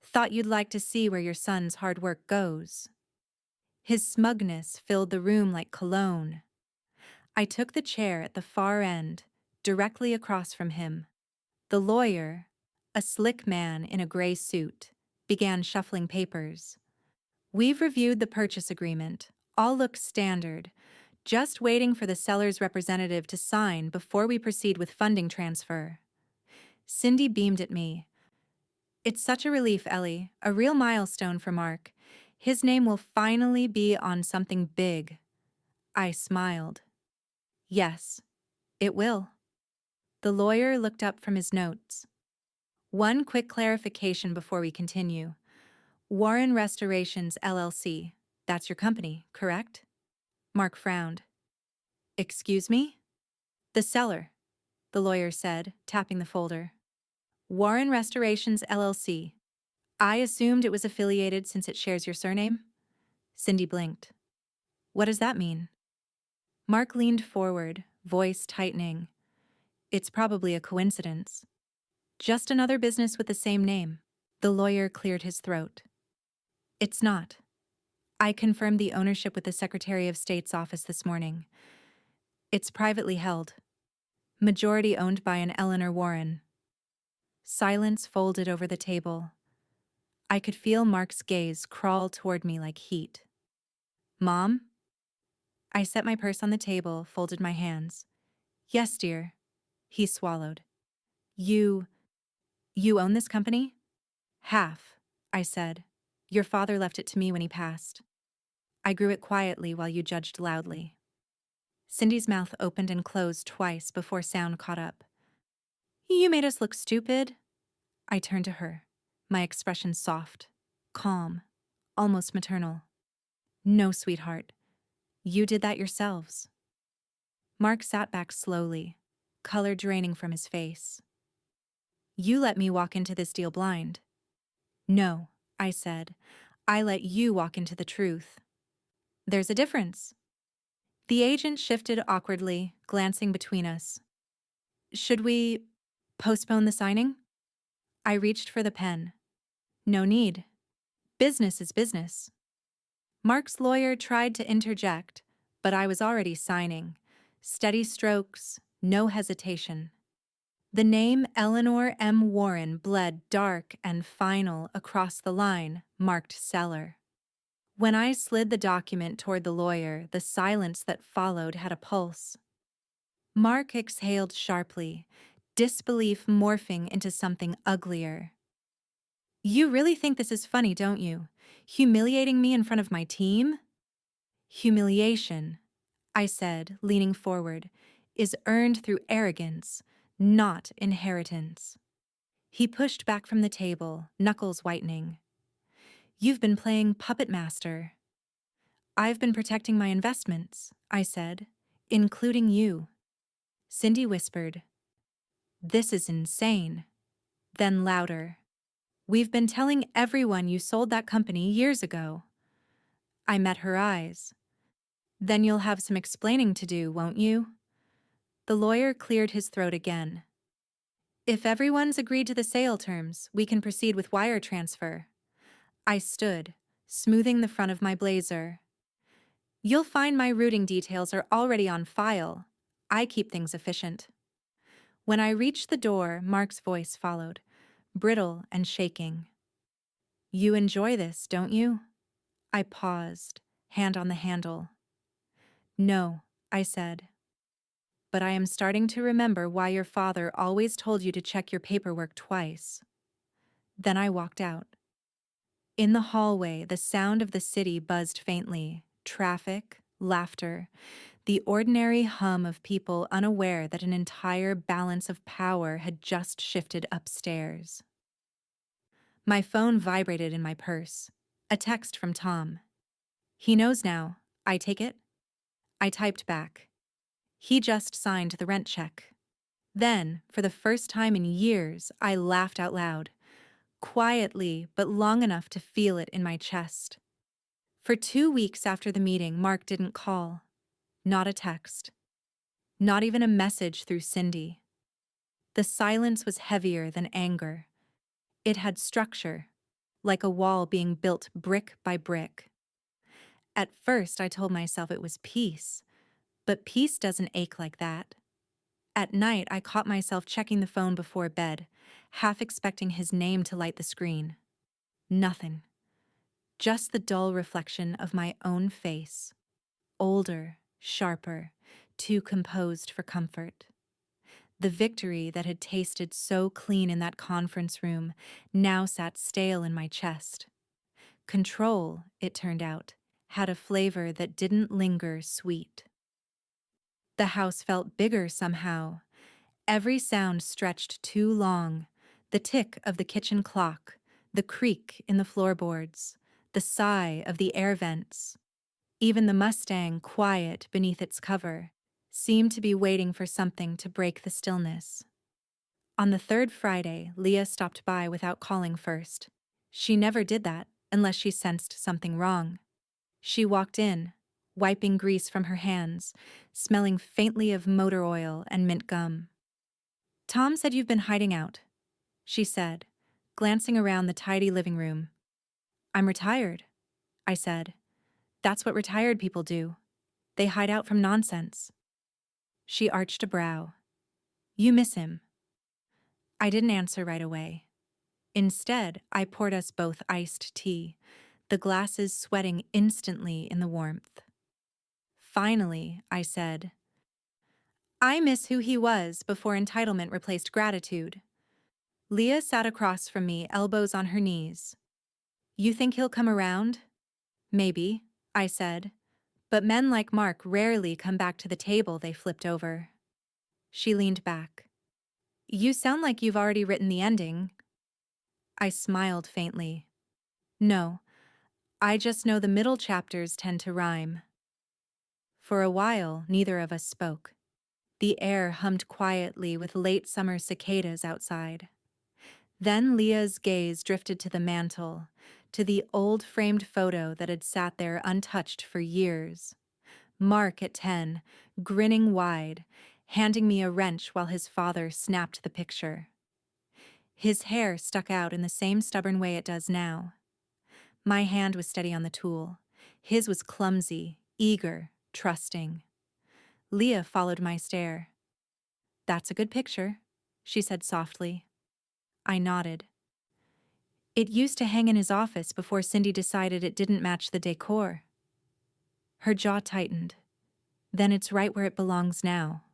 Thought you'd like to see where your son's hard work goes." His smugness filled the room like cologne. I took the chair at the far end, directly across from him. The lawyer, a slick man in a gray suit, began shuffling papers. "We've reviewed the purchase agreement. All looks standard. Just waiting for the seller's representative to sign before we proceed with funding transfer." Cindy beamed at me. "It's such a relief, Ellie. A real milestone for Mark. His name will finally be on something big." I smiled. "Yes, it will." The lawyer looked up from his notes. "One quick clarification before we continue. Warren Restorations, LLC. That's your company, correct?" Mark frowned. "Excuse me?" "The seller," the lawyer said, tapping the folder. "Warren Restorations, LLC. I assumed it was affiliated since it shares your surname?" Cindy blinked. "What does that mean?" Mark leaned forward, voice tightening. "It's probably a coincidence. Just another business with the same name." The lawyer cleared his throat. "It's not. I confirmed the ownership with the Secretary of State's office this morning. It's privately held. Majority owned by an Eleanor Warren." Silence folded over the table. I could feel Mark's gaze crawl toward me like heat. "Mom?" I set my purse on the table, folded my hands. "Yes, dear." He swallowed. You own this company?" "Half," I said. "Your father left it to me when he passed. I grew it quietly while you judged loudly." Cindy's mouth opened and closed twice before sound caught up. "You made us look stupid." I turned to her, my expression soft, calm, almost maternal. "No, sweetheart. You did that yourselves." Mark sat back slowly, color draining from his face. "You let me walk into this deal blind." "No," I said. "I let you walk into the truth." "There's a difference." The agent shifted awkwardly, glancing between us. "Should we postpone the signing?" I reached for the pen. "No need. Business is business." Mark's lawyer tried to interject, but I was already signing. Steady strokes, no hesitation. The name Eleanor M. Warren bled dark and final across the line marked seller. When I slid the document toward the lawyer, the silence that followed had a pulse. Mark exhaled sharply, disbelief morphing into something uglier. "You really think this is funny, don't you? Humiliating me in front of my team?" "Humiliation," I said, leaning forward, "is earned through arrogance, not inheritance." He pushed back from the table, knuckles whitening. "You've been playing puppet master." "I've been protecting my investments," I said, "including you." Cindy whispered, "This is insane." Then louder, "We've been telling everyone you sold that company years ago." I met her eyes. "Then you'll have some explaining to do, won't you?" The lawyer cleared his throat again. "If everyone's agreed to the sale terms, we can proceed with wire transfer." I stood, smoothing the front of my blazer. "You'll find my routing details are already on file. I keep things efficient." When I reached the door, Mark's voice followed, brittle and shaking. "You enjoy this, don't you?" I paused, hand on the handle. "No," I said. "But I am starting to remember why your father always told you to check your paperwork twice." Then I walked out. In the hallway, the sound of the city buzzed faintly. Traffic, laughter. the ordinary hum of people unaware that an entire balance of power had just shifted upstairs. My phone vibrated in my purse. A text from Tom. "He knows now. I take it?" I typed back. "He just signed the rent check." Then, for the first time in years, I laughed out loud, quietly but long enough to feel it in my chest. For 2 weeks after the meeting, Mark didn't call. Not a text. Not even a message through Cindy. The silence was heavier than anger. It had structure, like a wall being built brick by brick. At first, I told myself it was peace, but peace doesn't ache like that. At night, I caught myself checking the phone before bed, half expecting his name to light the screen. Nothing. Just the dull reflection of my own face. Older, sharper, too composed for comfort. The victory that had tasted so clean in that conference room now sat stale in my chest. Control, it turned out, had a flavor that didn't linger sweet. The house felt bigger somehow. Every sound stretched too long. The tick of the kitchen clock, the creak in the floorboards, the sigh of the air vents. Even the Mustang, quiet beneath its cover, seemed to be waiting for something to break the stillness. On the third Friday, Leah stopped by without calling first. She never did that unless she sensed something wrong. She walked in, wiping grease from her hands, smelling faintly of motor oil and mint gum. "Tom said you've been hiding out," she said, glancing around the tidy living room. "I'm retired," I said. "That's what retired people do. They hide out from nonsense." She arched a brow. "You miss him." I didn't answer right away. Instead, I poured us both iced tea, the glasses sweating instantly in the warmth. Finally, I said, "I miss who he was before entitlement replaced gratitude." Leah sat across from me, elbows on her knees. "You think he'll come around?" "Maybe," I said. "But men like Mark rarely come back to the table they flipped over." She leaned back. "You sound like you've already written the ending." I smiled faintly. "No, I just know the middle chapters tend to rhyme." For a while, neither of us spoke. The air hummed quietly with late summer cicadas outside. Then Leah's gaze drifted to the mantel, to the old framed photo that had sat there untouched for years. Mark at 10, grinning wide, handing me a wrench while his father snapped the picture. His hair stuck out in the same stubborn way it does now. My hand was steady on the tool. His was clumsy, eager, trusting. Leah followed my stare. "That's a good picture," she said softly. I nodded. "It used to hang in his office before Cindy decided it didn't match the decor." Her jaw tightened. "Then it's right where it belongs now."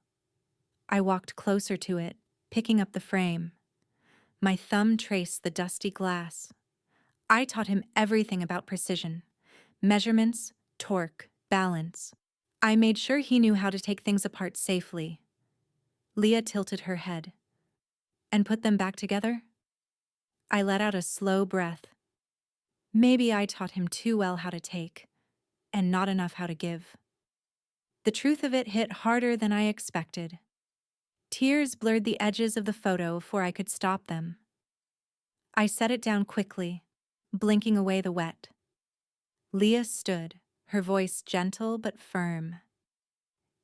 I walked closer to it, picking up the frame. My thumb traced the dusty glass. I taught him everything about precision. Measurements, torque, balance. I made sure he knew how to take things apart safely. Leah tilted her head. "And put them back together?" I let out a slow breath. Maybe I taught him too well how to take, and not enough how to give. The truth of it hit harder than I expected. Tears blurred the edges of the photo before I could stop them. I set it down quickly, blinking away the wet. Leah stood, her voice gentle but firm.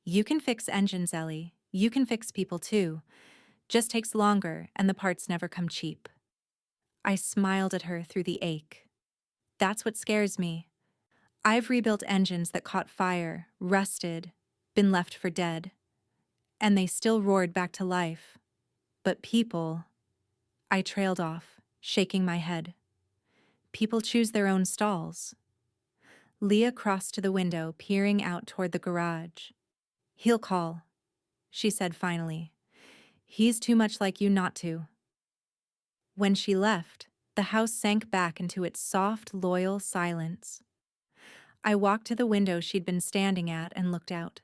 "You can fix engines, Ellie. You can fix people too. Just takes longer, and the parts never come cheap." I smiled at her through the ache. That's what scares me. I've rebuilt engines that caught fire, rusted, been left for dead. And they still roared back to life. But people... I trailed off, shaking my head. People choose their own stalls. Leah crossed to the window, peering out toward the garage. "He'll call," she said finally. "He's too much like you not to." When she left, the house sank back into its soft, loyal silence. I walked to the window she'd been standing at and looked out.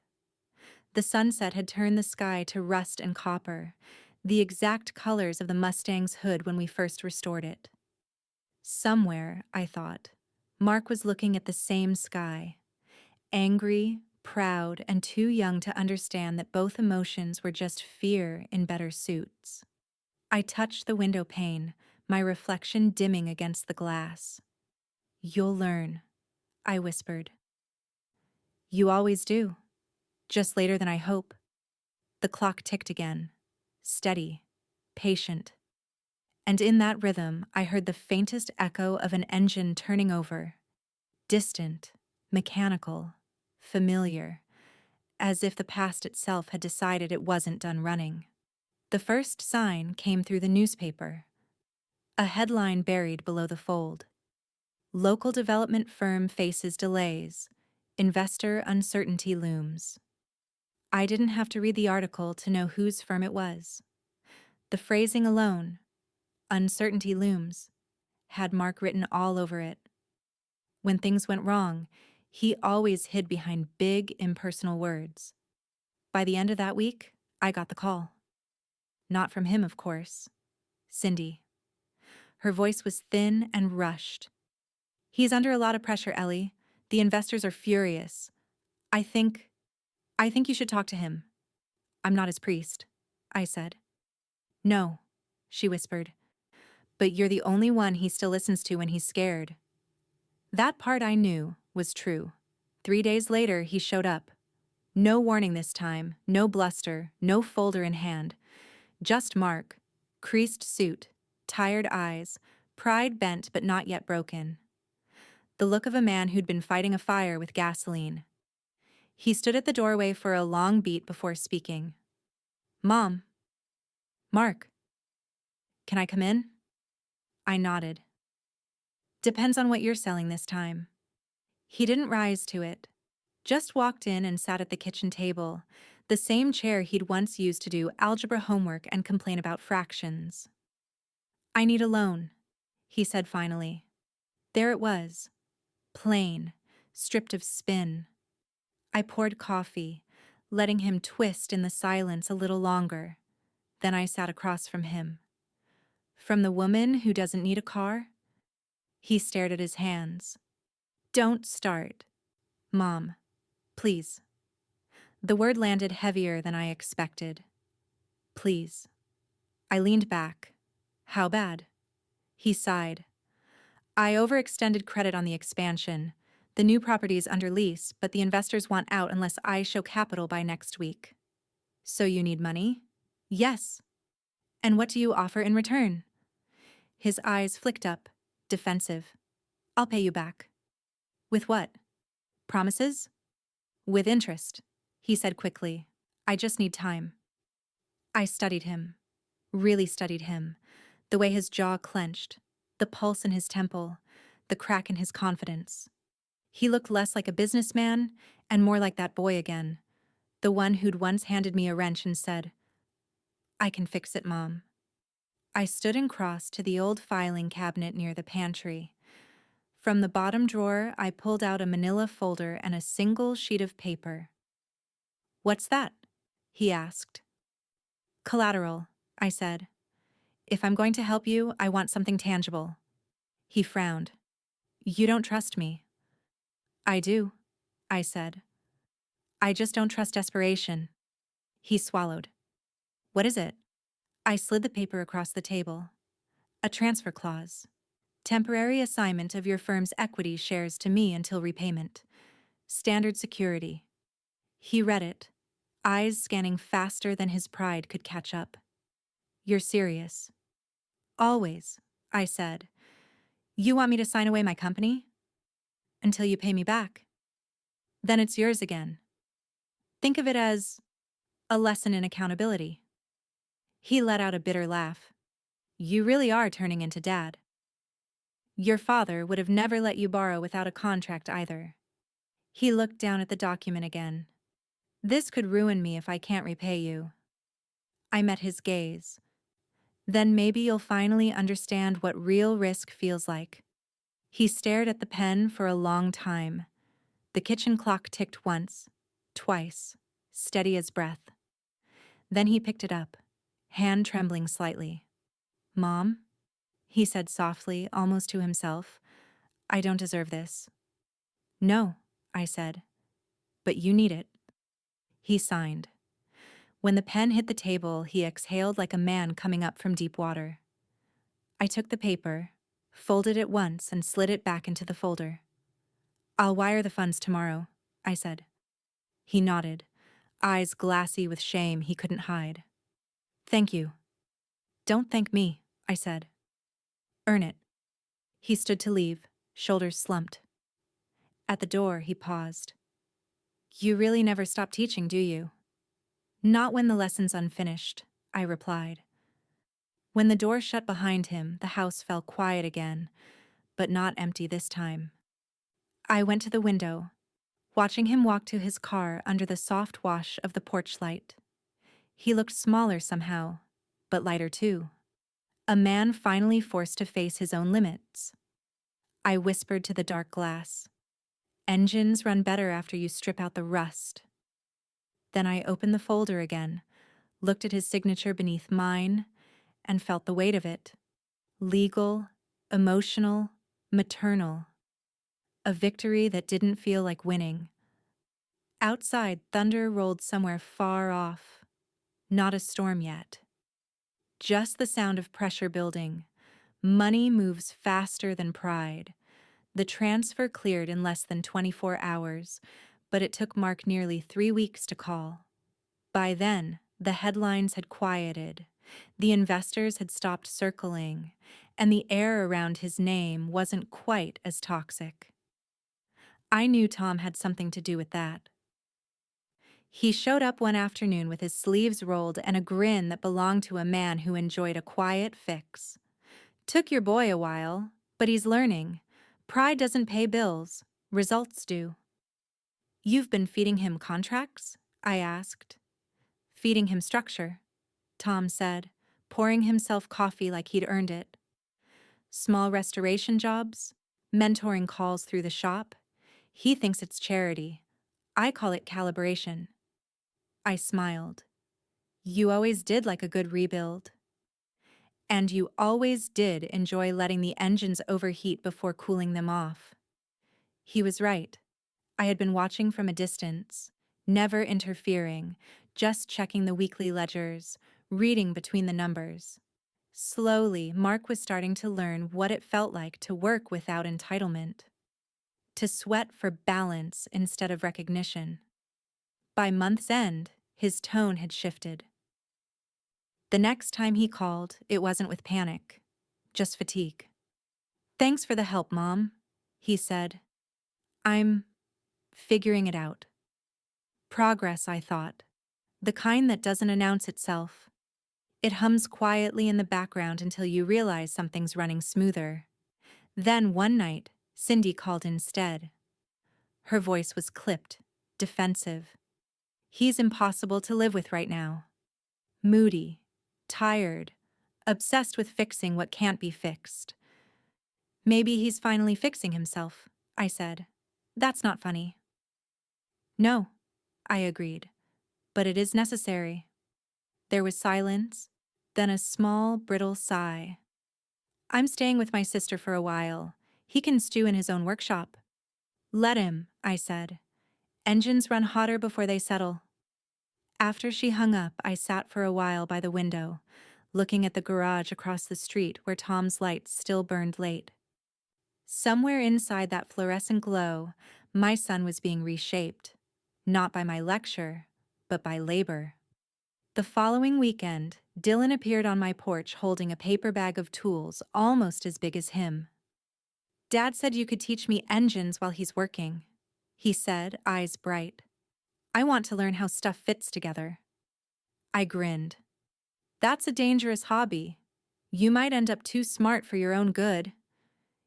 The sunset had turned the sky to rust and copper, the exact colors of the Mustang's hood when we first restored it. Somewhere, I thought, Mark was looking at the same sky, angry, proud, and too young to understand that both emotions were just fear in better suits. I touched the window pane, my reflection dimming against the glass. "You'll learn," I whispered. "You always do, just later than I hope." The clock ticked again, steady, patient. And in that rhythm, I heard the faintest echo of an engine turning over, distant, mechanical, familiar, as if the past itself had decided it wasn't done running. The first sign came through the newspaper, a headline buried below the fold. "Local development firm faces delays. Investor uncertainty looms." I didn't have to read the article to know whose firm it was. The phrasing alone, "uncertainty looms," had Mark written all over it. When things went wrong, he always hid behind big, impersonal words. By the end of that week, I got the call. Not from him, of course. Cindy. Her voice was thin and rushed. "He's under a lot of pressure, Ellie. The investors are furious. I think you should talk to him." "I'm not his priest," I said. "No," she whispered. "But you're the only one he still listens to when he's scared." That part I knew was true. 3 days later, he showed up. No warning this time, no bluster, no folder in hand. Just Mark, creased suit, tired eyes, pride bent but not yet broken. The look of a man who'd been fighting a fire with gasoline. He stood at the doorway for a long beat before speaking. "Mom." "Mark." "Can I come in?" I nodded. "Depends on what you're selling this time." He didn't rise to it, just walked in and sat at the kitchen table, the same chair he'd once used to do algebra homework and complain about fractions. "I need a loan," he said finally. There it was, plain, stripped of spin. I poured coffee, letting him twist in the silence a little longer. Then I sat across from him. "From the woman who doesn't need a car?" He stared at his hands. "Don't start. Mom, please." The word landed heavier than I expected. "Please." I leaned back. "How bad?" He sighed. "I overextended credit on the expansion. The new property's under lease, but the investors want out unless I show capital by next week." "So you need money?" "Yes." "And what do you offer in return?" His eyes flicked up, defensive. "I'll pay you back." "With what?" "Promises?" "With interest," he said quickly. "I just need time." I studied him, really studied him, the way his jaw clenched, the pulse in his temple, the crack in his confidence. He looked less like a businessman and more like that boy again, the one who'd once handed me a wrench and said, "I can fix it, Mom." I stood and crossed to the old filing cabinet near the pantry. From the bottom drawer, I pulled out a manila folder and a single sheet of paper. "What's that?" he asked. "Collateral," I said. "If I'm going to help you, I want something tangible." He frowned. "You don't trust me." "I do," I said. "I just don't trust desperation." He swallowed. "What is it?" I slid the paper across the table. "A transfer clause. Temporary assignment of your firm's equity shares to me until repayment. Standard security." He read it, eyes scanning faster than his pride could catch up. "You're serious?" "Always," I said. "You want me to sign away my company?" "Until you pay me back." "Then it's yours again." "Think of it as a lesson in accountability." He let out a bitter laugh. "You really are turning into Dad." "Your father would have never let you borrow without a contract either." He looked down at the document again. "This could ruin me if I can't repay you." I met his gaze. "Then maybe you'll finally understand what real risk feels like." He stared at the pen for a long time. The kitchen clock ticked once, twice, steady as breath. Then he picked it up, hand trembling slightly. "Mom?" he said softly, almost to himself. "I don't deserve this." "No," I said, "but you need it." He signed. When the pen hit the table, he exhaled like a man coming up from deep water. I took the paper, folded it once, and slid it back into the folder. "I'll wire the funds tomorrow," I said. He nodded, eyes glassy with shame he couldn't hide. "Thank you." "Don't thank me," I said. "Earn it." He stood to leave, shoulders slumped. At the door, he paused. "You really never stop teaching, do you?" "Not when the lesson's unfinished," I replied. When the door shut behind him, the house fell quiet again, but not empty this time. I went to the window, watching him walk to his car under the soft wash of the porch light. He looked smaller somehow, but lighter too. A man finally forced to face his own limits. I whispered to the dark glass, "Engines run better after you strip out the rust." Then I opened the folder again, looked at his signature beneath mine, and felt the weight of it. Legal, emotional, maternal. A victory that didn't feel like winning. Outside, thunder rolled somewhere far off. Not a storm yet. Just the sound of pressure building. Money moves faster than pride. The transfer cleared in less than 24 hours, but it took Mark nearly 3 weeks to call. By then, the headlines had quieted, the investors had stopped circling, and the air around his name wasn't quite as toxic. I knew Tom had something to do with that. He showed up one afternoon with his sleeves rolled and a grin that belonged to a man who enjoyed a quiet fix. "Took your boy a while, but he's learning. Pride doesn't pay bills, results do." "You've been feeding him contracts?" I asked. "Feeding him structure," Tom said, pouring himself coffee like he'd earned it. "Small restoration jobs, mentoring calls through the shop. He thinks it's charity. I call it calibration." I smiled. "You always did like a good rebuild." "And you always did enjoy letting the engines overheat before cooling them off." He was right. I had been watching from a distance, never interfering, just checking the weekly ledgers, reading between the numbers. Slowly, Mark was starting to learn what it felt like to work without entitlement, to sweat for balance instead of recognition. By month's end, his tone had shifted. The next time he called, it wasn't with panic, just fatigue. "Thanks for the help, Mom," he said. "I'm figuring it out." Progress, I thought. The kind that doesn't announce itself. It hums quietly in the background until you realize something's running smoother. Then one night, Cindy called instead. Her voice was clipped, defensive. "He's impossible to live with right now. Moody, tired, obsessed with fixing what can't be fixed." "Maybe he's finally fixing himself," I said. "That's not funny." "No," I agreed, "but it is necessary." There was silence, then a small, brittle sigh. "I'm staying with my sister for a while. He can stew in his own workshop." "Let him," I said. "Engines run hotter before they settle." After she hung up, I sat for a while by the window, looking at the garage across the street where Tom's lights still burned late. Somewhere inside that fluorescent glow, my son was being reshaped, not by my lecture, but by labor. The following weekend, Dylan appeared on my porch holding a paper bag of tools almost as big as him. "Dad said you could teach me engines while he's working," he said, eyes bright. "I want to learn how stuff fits together." I grinned. "That's a dangerous hobby. You might end up too smart for your own good."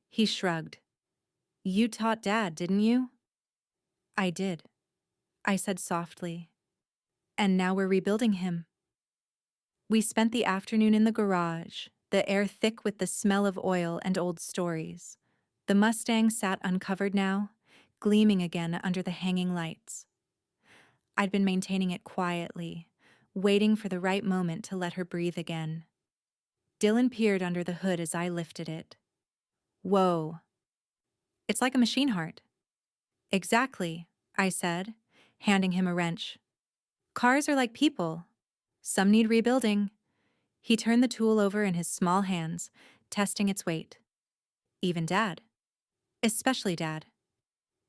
He shrugged. "You taught Dad, didn't you?" "I did," I said softly. "And now we're rebuilding him." We spent the afternoon in the garage, the air thick with the smell of oil and old stories. The Mustang sat uncovered now, gleaming again under the hanging lights. I'd been maintaining it quietly, waiting for the right moment to let her breathe again. Dylan peered under the hood as I lifted it. Whoa. It's like a machine heart. Exactly, I said, handing him a wrench. Cars are like people. Some need rebuilding. He turned the tool over in his small hands, testing its weight. Even Dad. Especially Dad.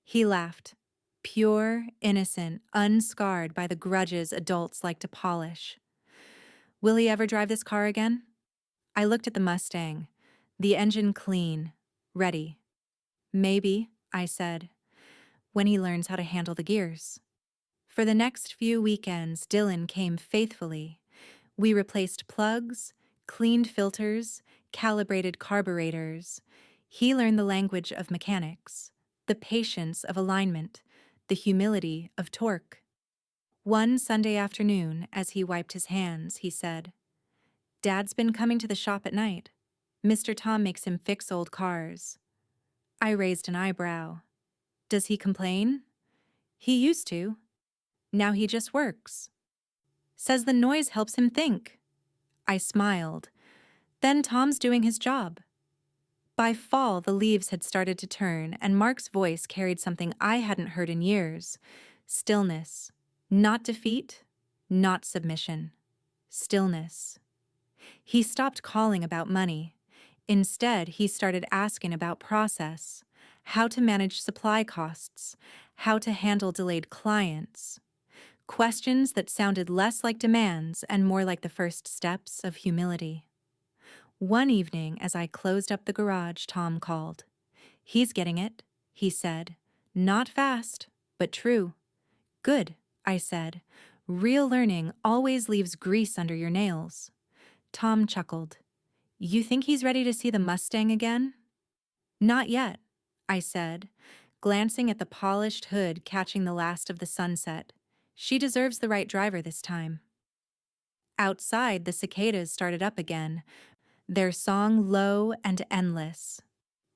He laughed. Pure, innocent, unscarred by the grudges adults like to polish. Will he ever drive this car again? I looked at the Mustang. The engine clean. Ready. Maybe, I said, when he learns how to handle the gears. For the next few weekends, Dylan came faithfully. We replaced plugs, cleaned filters, calibrated carburetors. He learned the language of mechanics, the patience of alignment, the humility of torque. One Sunday afternoon, as he wiped his hands, he said, "Dad's been coming to the shop at night. Mr. Tom makes him fix old cars." I raised an eyebrow. Does he complain? He used to. Now he just works. Says the noise helps him think. I smiled. Then Tom's doing his job. By fall, the leaves had started to turn, and Mark's voice carried something I hadn't heard in years. Stillness. Not defeat, not submission. Stillness. He stopped calling about money. Instead, he started asking about process, how to manage supply costs, how to handle delayed clients. Questions that sounded less like demands and more like the first steps of humility. One evening, as I closed up the garage, Tom called. "He's getting it," he said. "Not fast, but true." "Good," I said. "Real learning always leaves grease under your nails." Tom chuckled. "You think he's ready to see the Mustang again?" "Not yet," I said, glancing at the polished hood catching the last of the sunset. "She deserves the right driver this time." Outside, the cicadas started up again, their song low and endless.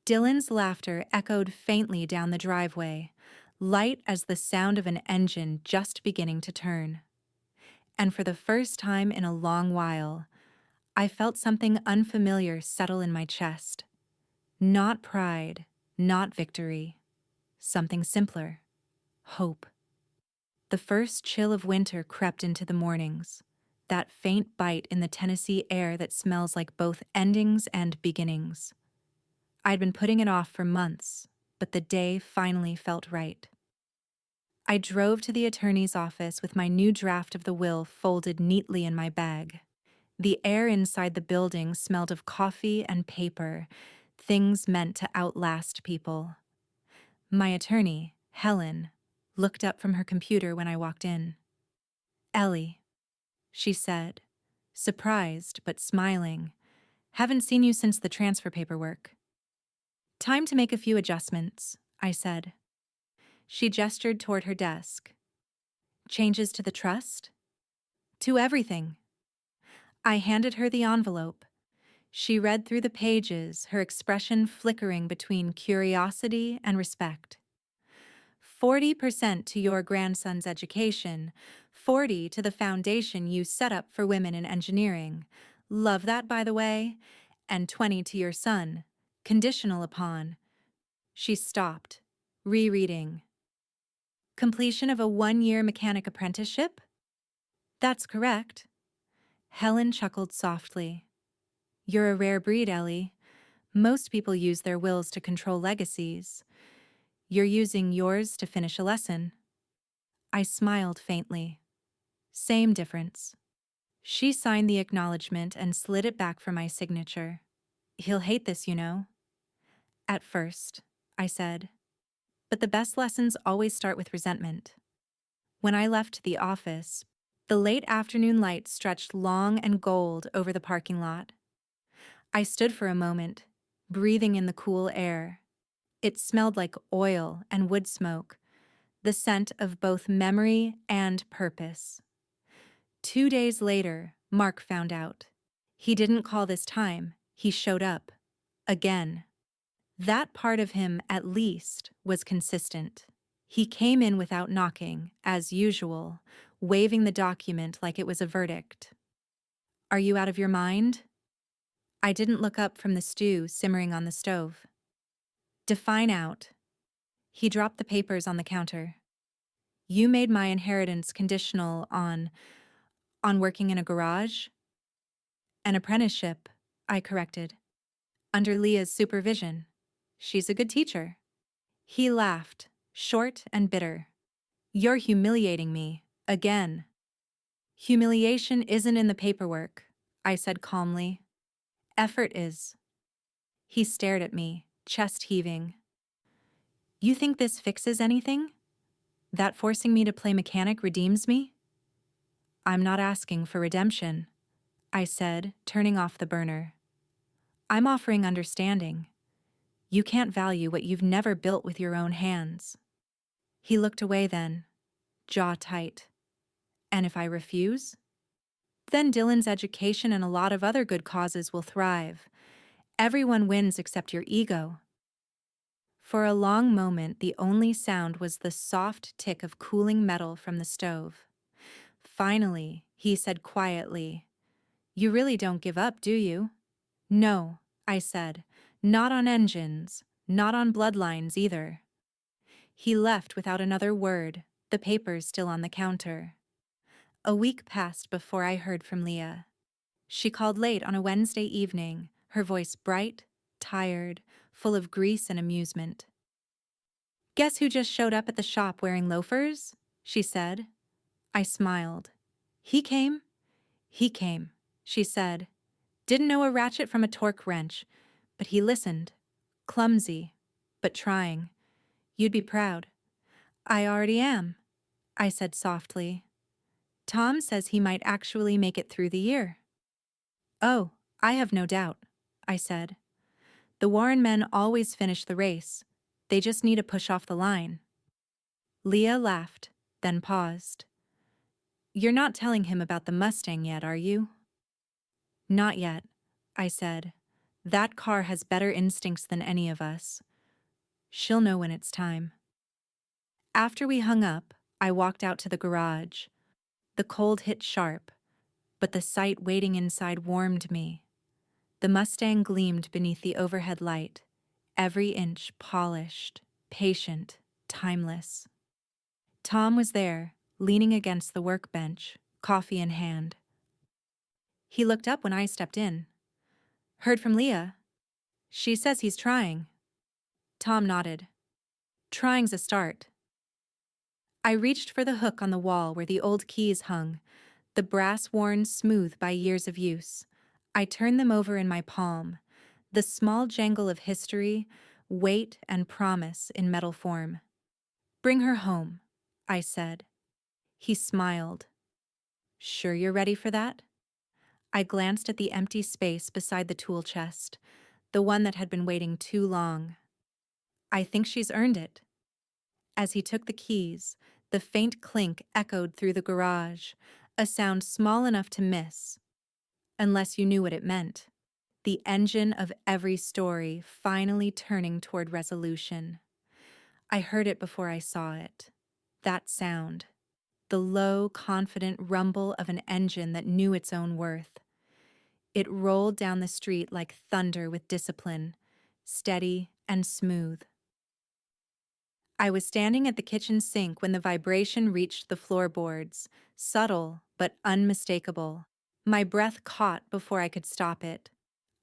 Dylan's laughter echoed faintly down the driveway, light as the sound of an engine just beginning to turn. And for the first time in a long while, I felt something unfamiliar settle in my chest. Not pride, not victory. Something simpler. Hope. The first chill of winter crept into the mornings, that faint bite in the Tennessee air that smells like both endings and beginnings. I'd been putting it off for months, but the day finally felt right. I drove to the attorney's office with my new draft of the will folded neatly in my bag. The air inside the building smelled of coffee and paper, things meant to outlast people. My attorney, Helen, looked up from her computer when I walked in. "Ellie," she said, surprised but smiling. "Haven't seen you since the transfer paperwork." "Time to make a few adjustments," I said. She gestured toward her desk. "Changes to the trust?" "To everything." I handed her the envelope. She read through the pages, her expression flickering between curiosity and respect. 40% to your grandson's education, 40 to the foundation you set up for women in engineering. Love that, by the way. And 20 to your son, conditional upon. She stopped, rereading. Completion of a 1-year mechanic apprenticeship? That's correct. Helen chuckled softly. You're a rare breed, Ellie. Most people use their wills to control legacies. You're using yours to finish a lesson. I smiled faintly. Same difference. She signed the acknowledgement and slid it back for my signature. He'll hate this, you know. At first, I said. But the best lessons always start with resentment. When I left the office, the late afternoon light stretched long and gold over the parking lot. I stood for a moment, breathing in the cool air. It smelled like oil and wood smoke, the scent of both memory and purpose. 2 days later, Mark found out. He didn't call this time. He showed up. Again. That part of him, at least, was consistent. He came in without knocking, as usual, waving the document like it was a verdict. Are you out of your mind? I didn't look up from the stew simmering on the stove. Define out. He dropped the papers on the counter. You made my inheritance conditional on working in a garage? An apprenticeship, I corrected. Under Leah's supervision. She's a good teacher. He laughed, short and bitter. You're humiliating me, again. Humiliation isn't in the paperwork, I said calmly. Effort is. He stared at me, chest heaving. You think this fixes anything? That forcing me to play mechanic redeems me? I'm not asking for redemption, I said, turning off the burner. I'm offering understanding. You can't value what you've never built with your own hands. He looked away then, jaw tight. And if I refuse? Then Dylan's education and a lot of other good causes will thrive. Everyone wins except your ego. For a long moment, the only sound was the soft tick of cooling metal from the stove. Finally, he said quietly, You really don't give up, do you? No, I said. Not on engines, not on bloodlines either. He left without another word, the papers still on the counter. A week passed before I heard from Leah. She called late on a Wednesday evening, her voice bright, tired, full of grease and amusement. Guess who just showed up at the shop wearing loafers? She said. I smiled. He came? He came, she said. Didn't know a ratchet from a torque wrench, but he listened. Clumsy, but trying. You'd be proud. I already am, I said softly. Tom says he might actually make it through the year. Oh, I have no doubt, I said. The Warren men always finish the race. They just need to push off the line. Leah laughed, then paused. You're not telling him about the Mustang yet, are you? Not yet, I said. That car has better instincts than any of us. She'll know when it's time. After we hung up, I walked out to the garage. The cold hit sharp, but the sight waiting inside warmed me. The Mustang gleamed beneath the overhead light, every inch polished, patient, timeless. Tom was there, leaning against the workbench, coffee in hand. He looked up when I stepped in. Heard from Leah. She says he's trying. Tom nodded. Trying's a start. I reached for the hook on the wall where the old keys hung, the brass worn smooth by years of use. I turned them over in my palm, the small jangle of history, weight, and promise in metal form. Bring her home, I said. He smiled. Sure you're ready for that? I glanced at the empty space beside the tool chest, the one that had been waiting too long. I think she's earned it. As he took the keys, the faint clink echoed through the garage, a sound small enough to miss, unless you knew what it meant. The engine of every story finally turning toward resolution. I heard it before I saw it. That sound. The low, confident rumble of an engine that knew its own worth. It rolled down the street like thunder with discipline, steady and smooth. I was standing at the kitchen sink when the vibration reached the floorboards, subtle but unmistakable. My breath caught before I could stop it.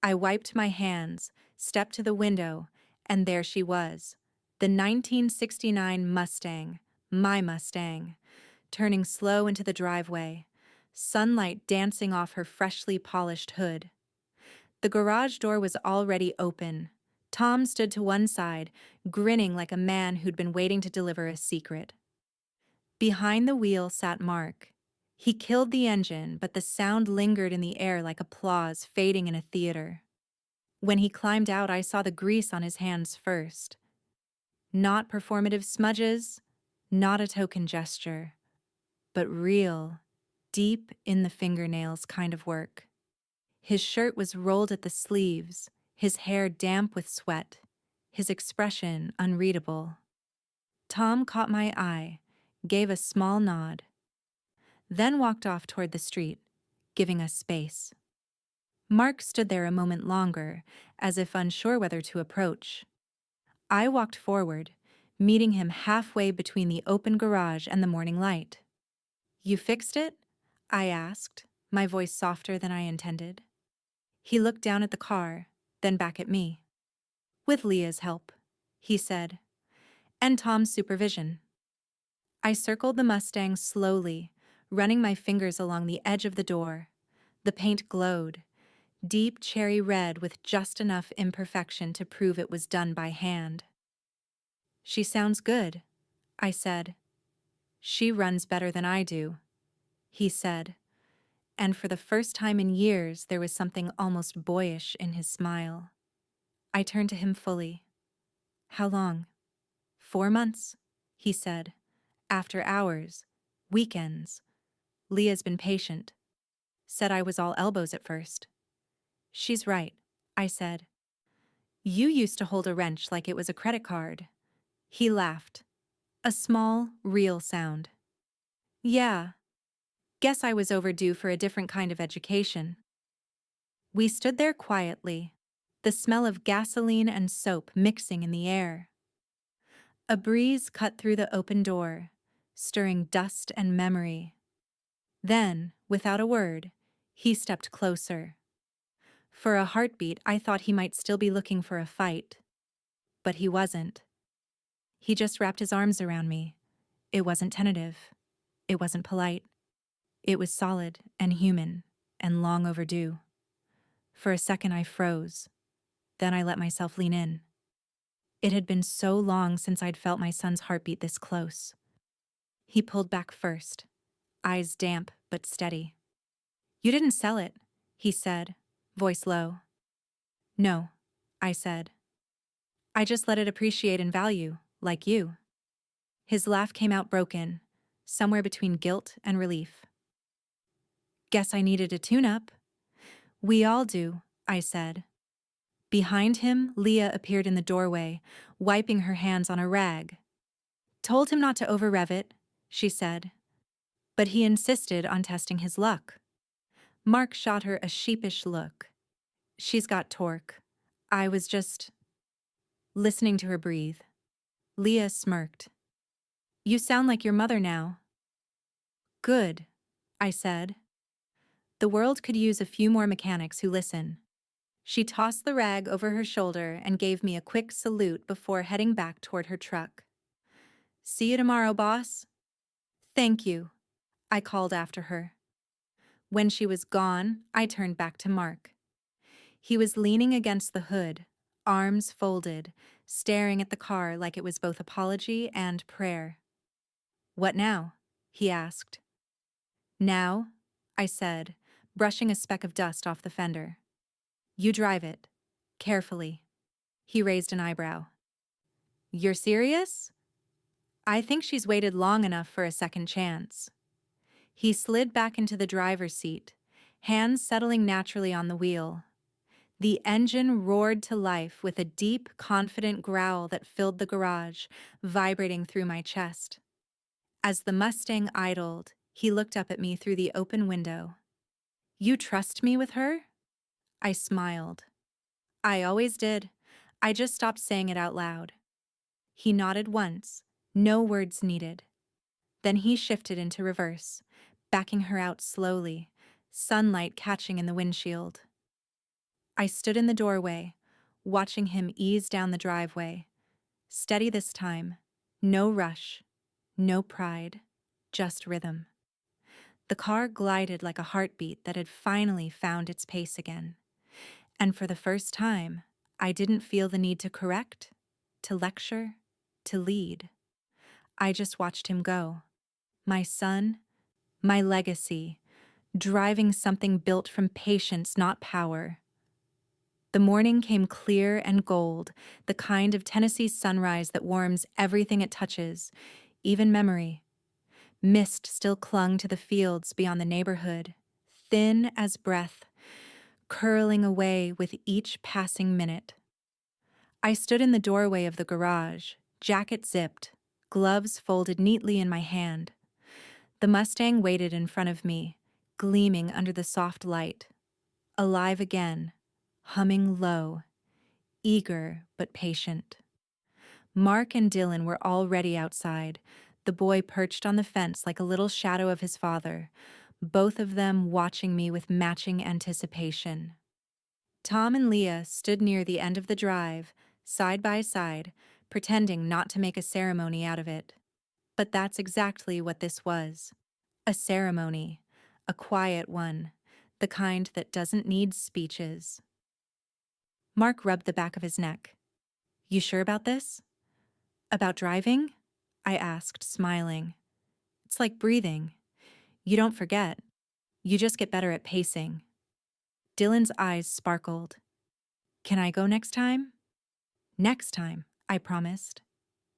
I wiped my hands, stepped to the window, and there she was, the 1969 Mustang, my Mustang, turning slow into the driveway, sunlight dancing off her freshly polished hood. The garage door was already open. Tom stood to one side, grinning like a man who'd been waiting to deliver a secret. Behind the wheel sat Mark. He killed the engine, but the sound lingered in the air like applause fading in a theater. When he climbed out, I saw the grease on his hands first. Not performative smudges, not a token gesture, but real, deep in the fingernails kind of work. His shirt was rolled at the sleeves, his hair damp with sweat, his expression unreadable. Tom caught my eye, gave a small nod, then walked off toward the street, giving us space. Mark stood there a moment longer, as if unsure whether to approach. I walked forward, meeting him halfway between the open garage and the morning light. "You fixed it?" I asked, my voice softer than I intended. He looked down at the car, then back at me. "With Leah's help," he said, "and Tom's supervision." I circled the Mustang slowly, running my fingers along the edge of the door. The paint glowed, deep cherry red with just enough imperfection to prove it was done by hand. "She sounds good," I said. "She runs better than I do," he said, and for the first time in years there was something almost boyish in his smile. I turned to him fully. "How long?" "4 months," he said. "After hours, weekends. Leah's been patient. Said I was all elbows at first." "She's right," I said. "You used to hold a wrench like it was a credit card." He laughed. A small, real sound. "Yeah. Guess I was overdue for a different kind of education." We stood there quietly, the smell of gasoline and soap mixing in the air. A breeze cut through the open door, stirring dust and memory. Then, without a word, he stepped closer. For a heartbeat, I thought he might still be looking for a fight. But he wasn't. He just wrapped his arms around me. It wasn't tentative. It wasn't polite. It was solid and human and long overdue. For a second, I froze. Then I let myself lean in. It had been so long since I'd felt my son's heartbeat this close. He pulled back first, eyes damp but steady. "You didn't sell it," he said, voice low. "No," I said. "I just let it appreciate in value, like you." His laugh came out broken, somewhere between guilt and relief. "Guess I needed a tune-up." "We all do," I said. Behind him, Leah appeared in the doorway, wiping her hands on a rag. "Told him not to over-rev it," she said. But he insisted on testing his luck. Mark shot her a sheepish look. "She's got torque. I was just listening to her breathe." Leah smirked. "You sound like your mother now." "Good," I said. "The world could use a few more mechanics who listen." She tossed the rag over her shoulder and gave me a quick salute before heading back toward her truck. "See you tomorrow, boss." "Thank you," I called after her. When she was gone, I turned back to Mark. He was leaning against the hood, arms folded, staring at the car like it was both apology and prayer. "What now?" he asked. "Now," I said, brushing a speck of dust off the fender. "You drive it. Carefully." He raised an eyebrow. "You're serious?" "I think she's waited long enough for a second chance." He slid back into the driver's seat, hands settling naturally on the wheel. The engine roared to life with a deep, confident growl that filled the garage, vibrating through my chest. As the Mustang idled, he looked up at me through the open window. "You trust me with her?" I smiled. "I always did. I just stopped saying it out loud." He nodded once, no words needed. Then he shifted into reverse, backing her out slowly, sunlight catching in the windshield. I stood in the doorway, watching him ease down the driveway. Steady this time, no rush, no pride, just rhythm. The car glided like a heartbeat that had finally found its pace again. And for the first time, I didn't feel the need to correct, to lecture, to lead. I just watched him go. My son, my legacy, driving something built from patience, not power. The morning came clear and gold, the kind of Tennessee sunrise that warms everything it touches, even memory. Mist still clung to the fields beyond the neighborhood, thin as breath, curling away with each passing minute. I stood in the doorway of the garage, jacket zipped, gloves folded neatly in my hand. The Mustang waited in front of me, gleaming under the soft light. Alive again, humming low, eager but patient. Mark and Dylan were already outside, the boy perched on the fence like a little shadow of his father, both of them watching me with matching anticipation. Tom and Leah stood near the end of the drive, side by side, pretending not to make a ceremony out of it. But that's exactly what this was. A ceremony. A quiet one. The kind that doesn't need speeches. Mark rubbed the back of his neck. "You sure about this?" "About driving?" I asked, smiling. "It's like breathing. You don't forget. You just get better at pacing." Dylan's eyes sparkled. "Can I go next time?" "Next time," I promised.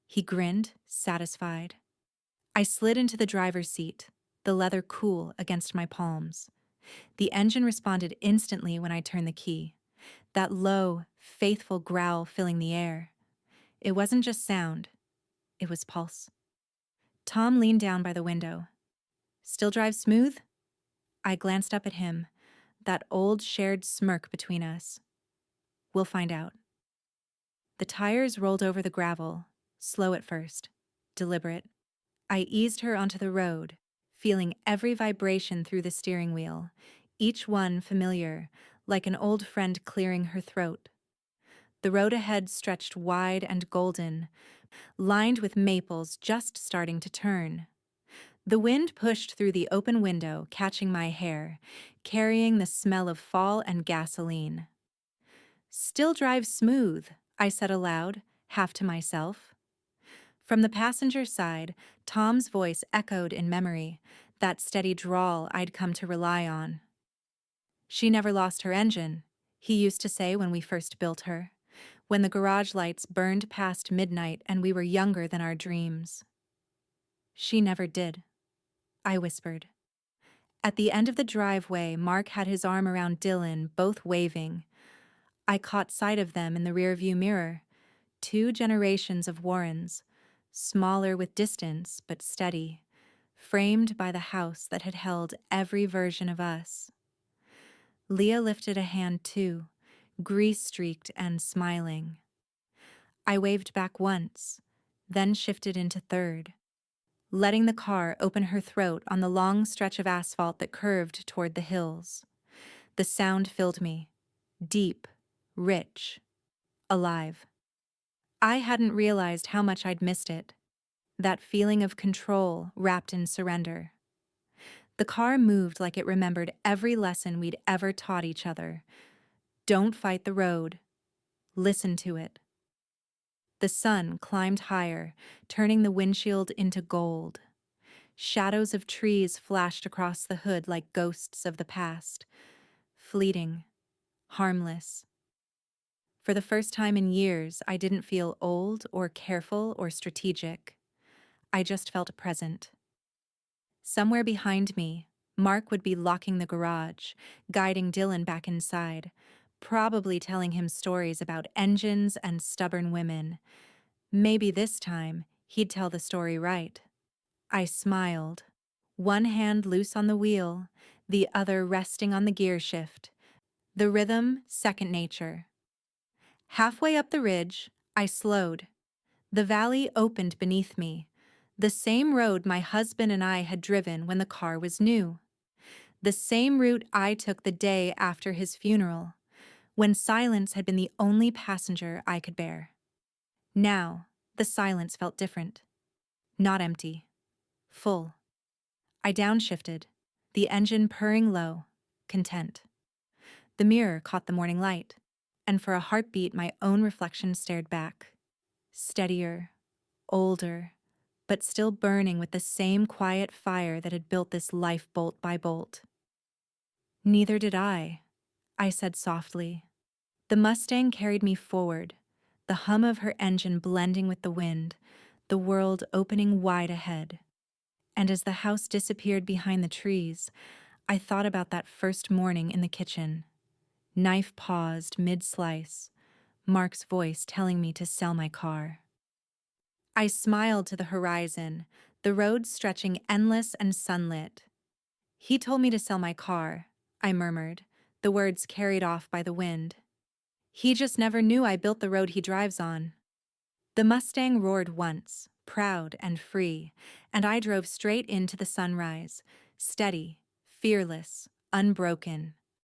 He grinned, satisfied. I slid into the driver's seat, the leather cool against my palms. The engine responded instantly when I turned the key, that low, faithful growl filling the air. It wasn't just sound, it was pulse. Tom leaned down by the window. "Still drive smooth?" I glanced up at him, that old shared smirk between us. "We'll find out." The tires rolled over the gravel, slow at first, deliberate. I eased her onto the road, feeling every vibration through the steering wheel, each one familiar, like an old friend clearing her throat. The road ahead stretched wide and golden, lined with maples just starting to turn. The wind pushed through the open window, catching my hair, carrying the smell of fall and gasoline. "Still drive smooth," I said aloud, half to myself. From the passenger side, Tom's voice echoed in memory, that steady drawl I'd come to rely on. "She never lost her engine," he used to say when we first built her, when the garage lights burned past midnight and we were younger than our dreams. "She never did," I whispered. At the end of the driveway, Mark had his arm around Dylan, both waving. I caught sight of them in the rearview mirror, 2 generations of Warrens, smaller with distance but steady, framed by the house that had held every version of us. Leah lifted a hand too, grease-streaked and smiling. I waved back once, then shifted into third, letting the car open her throat on the long stretch of asphalt that curved toward the hills. The sound filled me, deep, rich, alive. I hadn't realized how much I'd missed it, that feeling of control wrapped in surrender. The car moved like it remembered every lesson we'd ever taught each other. Don't fight the road. Listen to it. The sun climbed higher, turning the windshield into gold. Shadows of trees flashed across the hood like ghosts of the past, fleeting, harmless. For the first time in years, I didn't feel old or careful or strategic. I just felt present. Somewhere behind me, Mark would be locking the garage, guiding Dylan back inside, probably telling him stories about engines and stubborn women. Maybe this time, he'd tell the story right. I smiled, one hand loose on the wheel, the other resting on the gear shift. The rhythm, second nature. Halfway up the ridge, I slowed. The valley opened beneath me, the same road my husband and I had driven when the car was new. The same route I took the day after his funeral, when silence had been the only passenger I could bear. Now, the silence felt different. Not empty. Full. I downshifted, the engine purring low, content. The mirror caught the morning light, and for a heartbeat my own reflection stared back. Steadier, older, but still burning with the same quiet fire that had built this life bolt by bolt. "Neither did I said softly. The Mustang carried me forward, the hum of her engine blending with the wind, the world opening wide ahead. And as the house disappeared behind the trees, I thought about that first morning in the kitchen. Knife paused mid-slice, Mark's voice telling me to sell my car. I smiled to the horizon, the road stretching endless and sunlit. He told me to sell my car, I murmured, the words carried off by the wind. He just never knew I built the road he drives on. The Mustang roared once, proud and free, and I drove straight into the sunrise, steady, fearless, unbroken.